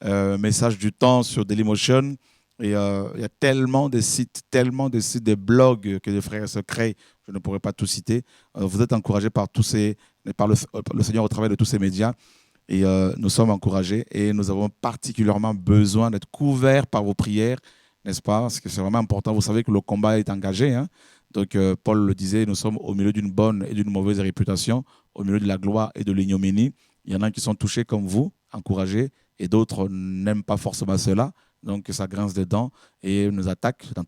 message du temps sur Dailymotion. Et il y a tellement de sites, des blogs que les frères se créent, je ne pourrais pas tout citer. Vous êtes encouragés par le Seigneur au travers de tous ces médias. Et nous sommes encouragés et nous avons particulièrement besoin d'être couverts par vos prières, n'est-ce pas? Parce que c'est vraiment important. Vous savez que le combat est engagé, hein? Donc, Paul le disait, nous sommes au milieu d'une bonne et d'une mauvaise réputation, au milieu de la gloire et de l'ignominie. Il y en a qui sont touchés comme vous, encouragés, et d'autres n'aiment pas forcément cela, donc ça grince des dents et nous attaque dans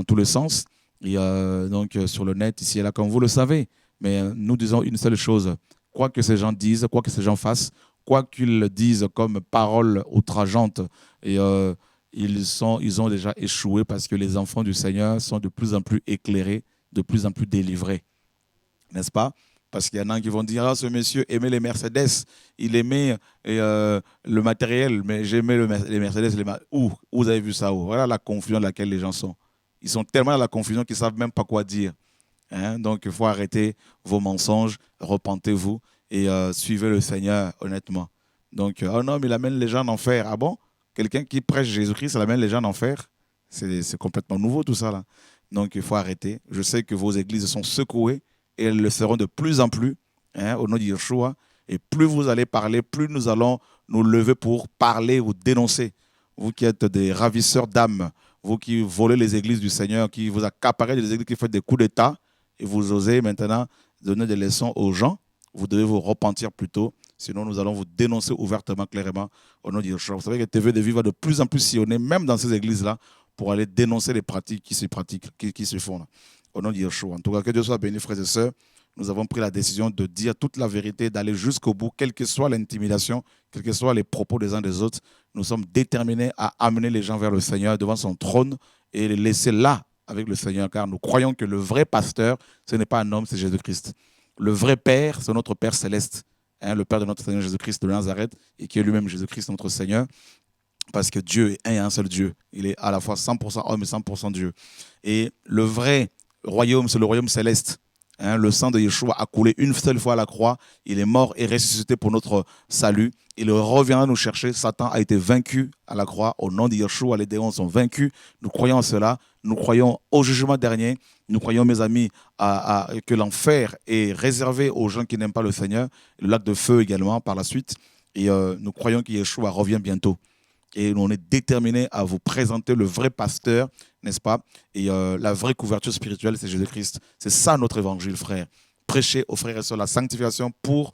tout le sens. Et donc sur le net, ici et là, comme vous le savez. Mais nous disons une seule chose, quoi que ces gens disent, quoi que ces gens fassent, quoi qu'ils disent comme paroles outrageantes, et ils ont déjà échoué parce que les enfants du Seigneur sont de plus en plus éclairés, de plus en plus délivrés. N'est-ce pas? Parce qu'il y en a qui vont dire, ah, ce monsieur aimait les Mercedes, il aimait le matériel, mais j'aimais les Mercedes. Où vous avez vu ça? Où? Voilà la confusion dans laquelle les gens sont. Ils sont tellement dans la confusion qu'ils ne savent même pas quoi dire. Hein? Donc, il faut arrêter vos mensonges, repentez-vous et suivez le Seigneur, honnêtement. Donc, oh non, mais il amène les gens en enfer. Ah bon? Quelqu'un qui prêche Jésus-Christ, il amène les gens en enfer? C'est complètement nouveau tout ça, là. Donc, il faut arrêter. Je sais que vos églises sont secouées et elles le seront de plus en plus, hein, au nom de Yeshua. Et plus vous allez parler, plus nous allons nous lever pour parler ou dénoncer. Vous qui êtes des ravisseurs d'âmes, vous qui volez les églises du Seigneur, qui vous accaparez des églises, qui faites des coups d'État, et vous osez maintenant donner des leçons aux gens, vous devez vous repentir plutôt. Sinon, nous allons vous dénoncer ouvertement, clairement, au nom de Yeshua. Vous savez que TV de Vie va de plus en plus sillonner, même dans ces églises-là, pour aller dénoncer les pratiques qui se font là, au nom de Yeshua. En tout cas, que Dieu soit béni, frères et sœurs. Nous avons pris la décision de dire toute la vérité, d'aller jusqu'au bout, quelle que soit l'intimidation, quels que soient les propos des uns des autres. Nous sommes déterminés à amener les gens vers le Seigneur, devant son trône, et les laisser là avec le Seigneur, car nous croyons que le vrai pasteur, ce n'est pas un homme, c'est Jésus-Christ. Le vrai Père, c'est notre Père céleste, hein, le Père de notre Seigneur Jésus-Christ de Nazareth, et qui est lui-même Jésus-Christ, notre Seigneur, parce que Dieu est un et un seul Dieu. Il est à la fois 100% homme et 100% Dieu. Et le vrai royaume, c'est le royaume céleste. Hein, le sang de Yeshua a coulé une seule fois à la croix. Il est mort et ressuscité pour notre salut. Il reviendra nous chercher. Satan a été vaincu à la croix. Au nom de Yeshua, les démons sont vaincus. Nous croyons en cela. Nous croyons au jugement dernier. Nous croyons, mes amis, que l'enfer est réservé aux gens qui n'aiment pas le Seigneur. Le lac de feu également par la suite. Et nous croyons que Yeshua revient bientôt. Et on est déterminé à vous présenter le vrai pasteur, n'est-ce pas? Et la vraie couverture spirituelle, c'est Jésus-Christ. C'est ça notre évangile, frère. Prêcher aux frères et sœurs la sanctification pour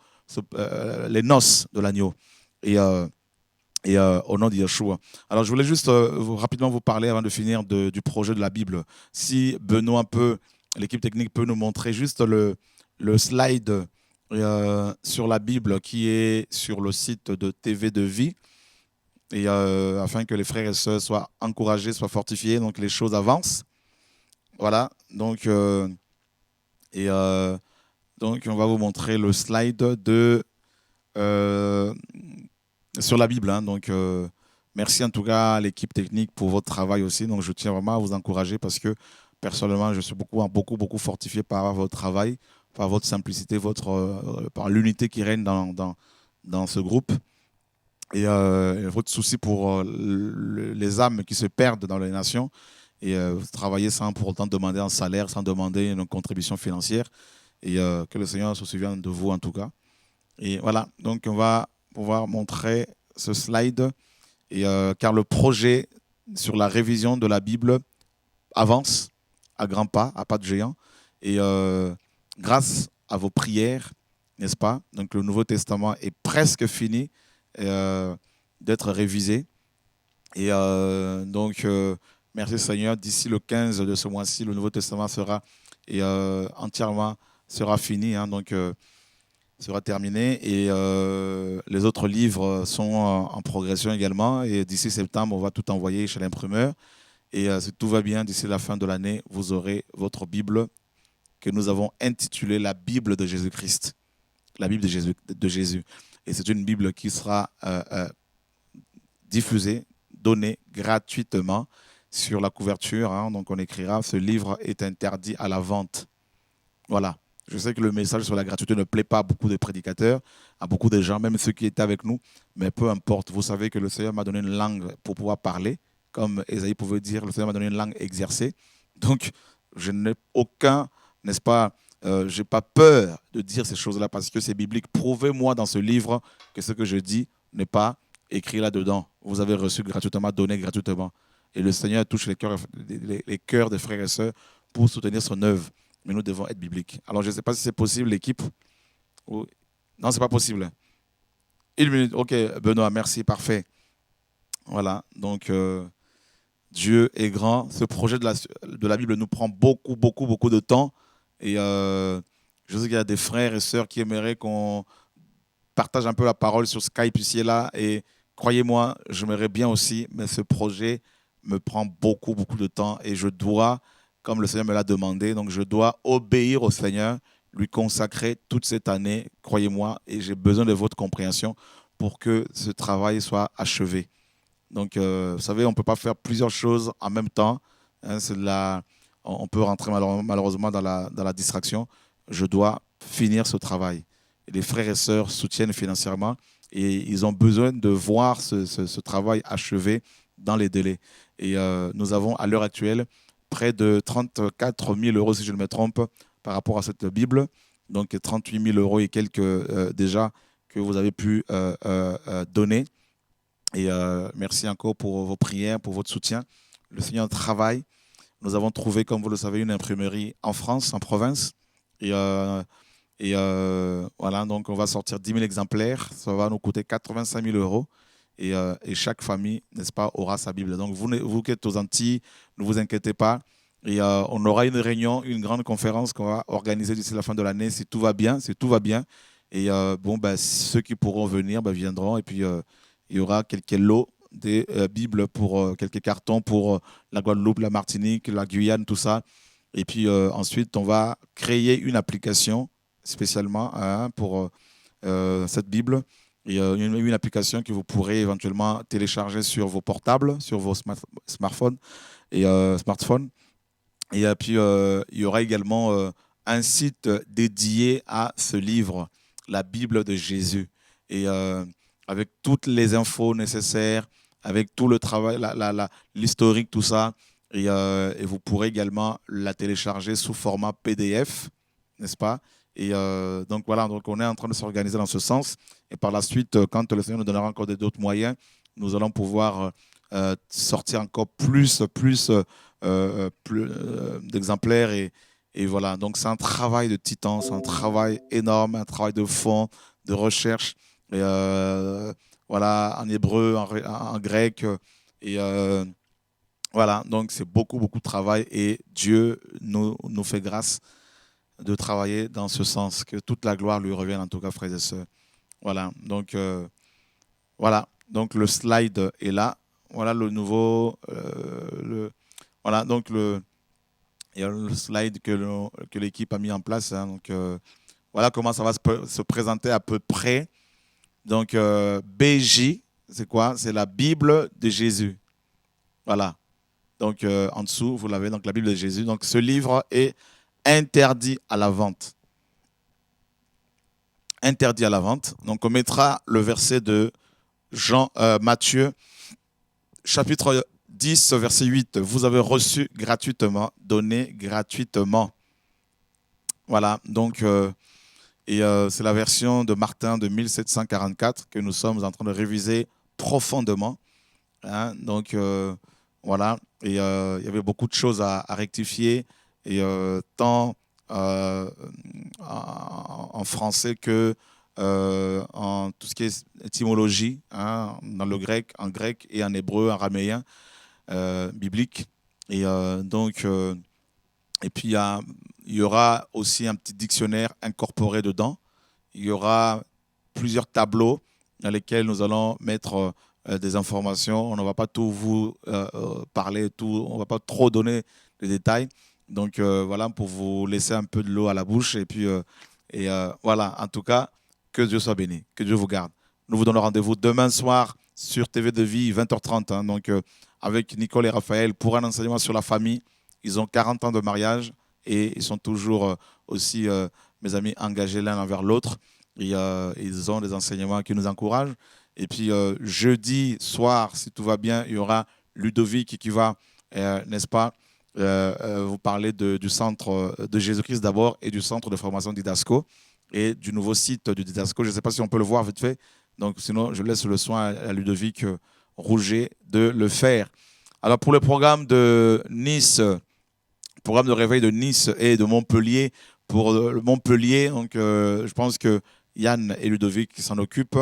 les noces de l'agneau. Et au nom de Yeshua. Alors, je voulais juste rapidement vous parler, avant de finir, du projet de la Bible. Si Benoît l'équipe technique peut nous montrer juste le slide sur la Bible qui est sur le site de TV de Vie. Et afin que les frères et sœurs soient encouragés, soient fortifiés, donc les choses avancent. Voilà, donc on va vous montrer le slide sur la Bible. Hein. Donc, merci en tout cas à l'équipe technique pour votre travail aussi. Donc, je tiens vraiment à vous encourager parce que personnellement, je suis beaucoup fortifié par votre travail, par votre simplicité, par l'unité qui règne dans ce groupe. Et votre souci pour les âmes qui se perdent dans les nations, et vous travaillez sans pour autant demander un salaire, sans demander une contribution financière, et que le Seigneur se souvienne de vous en tout cas. Et voilà, donc on va pouvoir montrer ce slide, et, car le projet sur la révision de la Bible avance à grands pas, à pas de géant, et grâce à vos prières, n'est-ce pas? Donc le Nouveau Testament est presque fini d'être révisé. Et merci Seigneur, d'ici le 15 de ce mois-ci, le Nouveau Testament sera entièrement fini, hein, donc sera terminé. Et les autres livres sont en progression également. Et d'ici septembre, on va tout envoyer chez l'imprimeur. Et si tout va bien, d'ici la fin de l'année, vous aurez votre Bible que nous avons intitulée la Bible de Jésus-Christ. La Bible de Jésus. Et c'est une Bible qui sera diffusée, donnée gratuitement sur la couverture. Hein. Donc on écrira « Ce livre est interdit à la vente ». Voilà. Je sais que le message sur la gratuité ne plaît pas à beaucoup de prédicateurs, à beaucoup de gens, même ceux qui étaient avec nous. Mais peu importe. Vous savez que le Seigneur m'a donné une langue pour pouvoir parler. Comme Ésaïe pouvait dire, le Seigneur m'a donné une langue exercée. Donc je n'ai aucun, n'est-ce pas, je n'ai pas peur de dire ces choses-là parce que c'est biblique. Prouvez-moi dans ce livre que ce que je dis n'est pas écrit là-dedans. Vous avez reçu gratuitement, donné gratuitement. Et le Seigneur touche les cœurs des frères et sœurs pour soutenir son œuvre. Mais nous devons être bibliques. Alors, je ne sais pas si c'est possible, l'équipe. Non, ce n'est pas possible. Une minute, ok, Benoît, merci, parfait. Voilà, donc Dieu est grand. Ce projet de la Bible nous prend beaucoup, beaucoup, beaucoup de temps. Et je sais qu'il y a des frères et sœurs qui aimeraient qu'on partage un peu la parole sur Skype ici et là. Et croyez-moi, j'aimerais bien aussi, mais ce projet me prend beaucoup, beaucoup de temps. Et je dois, comme le Seigneur me l'a demandé, donc je dois obéir au Seigneur, lui consacrer toute cette année, croyez-moi, et j'ai besoin de votre compréhension pour que ce travail soit achevé. Donc, vous savez, on ne peut pas faire plusieurs choses en même temps. Hein, on peut rentrer malheureusement dans la distraction. Je dois finir ce travail. Et les frères et sœurs soutiennent financièrement et ils ont besoin de voir ce travail achevé dans les délais. Et nous avons à l'heure actuelle près de 34 000 euros, si je ne me trompe, par rapport à cette Bible. Donc 38 000 euros et quelques déjà que vous avez pu donner. Et merci encore pour vos prières, pour votre soutien. Le Seigneur travaille. Nous avons trouvé, comme vous le savez, une imprimerie en France, en province. Et voilà, donc on va sortir 10 000 exemplaires. Ça va nous coûter 85 000 euros. Et chaque famille, n'est-ce pas, aura sa Bible. Donc vous qui êtes aux Antilles, ne vous inquiétez pas. Et on aura une réunion, une grande conférence qu'on va organiser d'ici la fin de l'année, si tout va bien. Et ceux qui pourront venir viendront. Et puis, il y aura quelques lots des Bibles pour quelques cartons pour la Guadeloupe, la Martinique, la Guyane, tout ça. Et puis ensuite, on va créer une application spécialement pour cette Bible. Et une application que vous pourrez éventuellement télécharger sur vos portables, sur vos smartphones. Et puis, il y aura également un site dédié à ce livre, la Bible de Jésus. Et avec toutes les infos nécessaires, avec tout le travail, l'historique, tout ça. Et vous pourrez également la télécharger sous format PDF, n'est-ce pas? Et donc voilà, donc on est en train de s'organiser dans ce sens. Et par la suite, quand le Seigneur nous donnera encore d'autres moyens, nous allons pouvoir sortir encore plus d'exemplaires. Et voilà, donc c'est un travail de titan, c'est un travail énorme, un travail de fond, de recherche. Et voilà, en hébreu, en grec. Et voilà, donc c'est beaucoup, beaucoup de travail. Et Dieu nous fait grâce de travailler dans ce sens. Que toute la gloire lui revienne, en tout cas, frères et sœurs. Voilà, donc le slide est là. Voilà le nouveau. Voilà, donc il y a le slide que l'équipe a mis en place. Hein, donc voilà comment ça va se présenter à peu près. Donc, BJ, c'est quoi? C'est la Bible de Jésus. Voilà. Donc, en dessous, vous l'avez, donc la Bible de Jésus. Donc, ce livre est interdit à la vente. Interdit à la vente. Donc, on mettra le verset de Matthieu, chapitre 10, verset 8. Vous avez reçu gratuitement, donné gratuitement. Voilà. Donc, c'est la version de Martin de 1744 que nous sommes en train de réviser profondément. Hein, donc, voilà. Et il y avait beaucoup de choses à rectifier, et tant en français que en tout ce qui est étymologie, hein, dans le grec, en grec et en hébreu, araméen, biblique. Et et puis il y aura aussi un petit dictionnaire incorporé dedans. Il y aura plusieurs tableaux dans lesquels nous allons mettre des informations. On ne va pas tout vous parler, on ne va pas trop donner les détails. Donc voilà, pour vous laisser un peu de l'eau à la bouche. Et puis voilà, en tout cas, que Dieu soit béni, que Dieu vous garde. Nous vous donnons rendez-vous demain soir sur TV de Vie, 20h30. Hein, donc avec Nicole et Raphaël pour un enseignement sur la famille. Ils ont 40 ans de mariage et ils sont toujours aussi, mes amis, engagés l'un envers l'autre. Ils ont des enseignements qui nous encouragent. Et puis, jeudi soir, si tout va bien, il y aura Ludovic qui va, n'est-ce pas, vous parler du centre de Jésus-Christ d'abord et du centre de formation Didasco et du nouveau site du Didasco. Je ne sais pas si on peut le voir vite fait. Donc, sinon, je laisse le soin à Ludovic Rouget de le faire. Alors, pour le programme de Nice, programme de réveil de Nice et de Montpellier, pour le Montpellier, donc, je pense que Yann et Ludovic s'en occupent.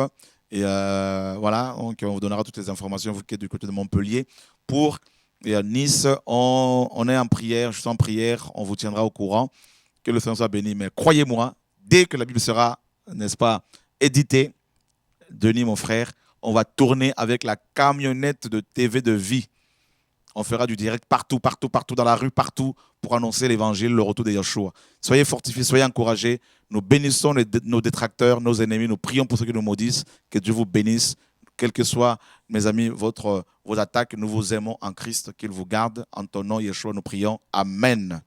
Et voilà, donc on vous donnera toutes les informations, vous qui êtes du côté de Montpellier. Pour Nice, on est en prière, je suis en prière, on vous tiendra au courant. Que le Seigneur soit béni. Mais croyez-moi, dès que la Bible sera, n'est-ce pas, éditée, Denis, mon frère, on va tourner avec la camionnette de TV de vie. On fera du direct partout, dans la rue, partout, pour annoncer l'évangile, le retour de Yeshua. Soyez fortifiés, soyez encouragés. Nous bénissons nos détracteurs, nos ennemis. Nous prions pour ceux qui nous maudissent. Que Dieu vous bénisse. Quelles que soient, mes amis, vos attaques, nous vous aimons en Christ. Qu'il vous garde. En ton nom, Yeshua, nous prions. Amen.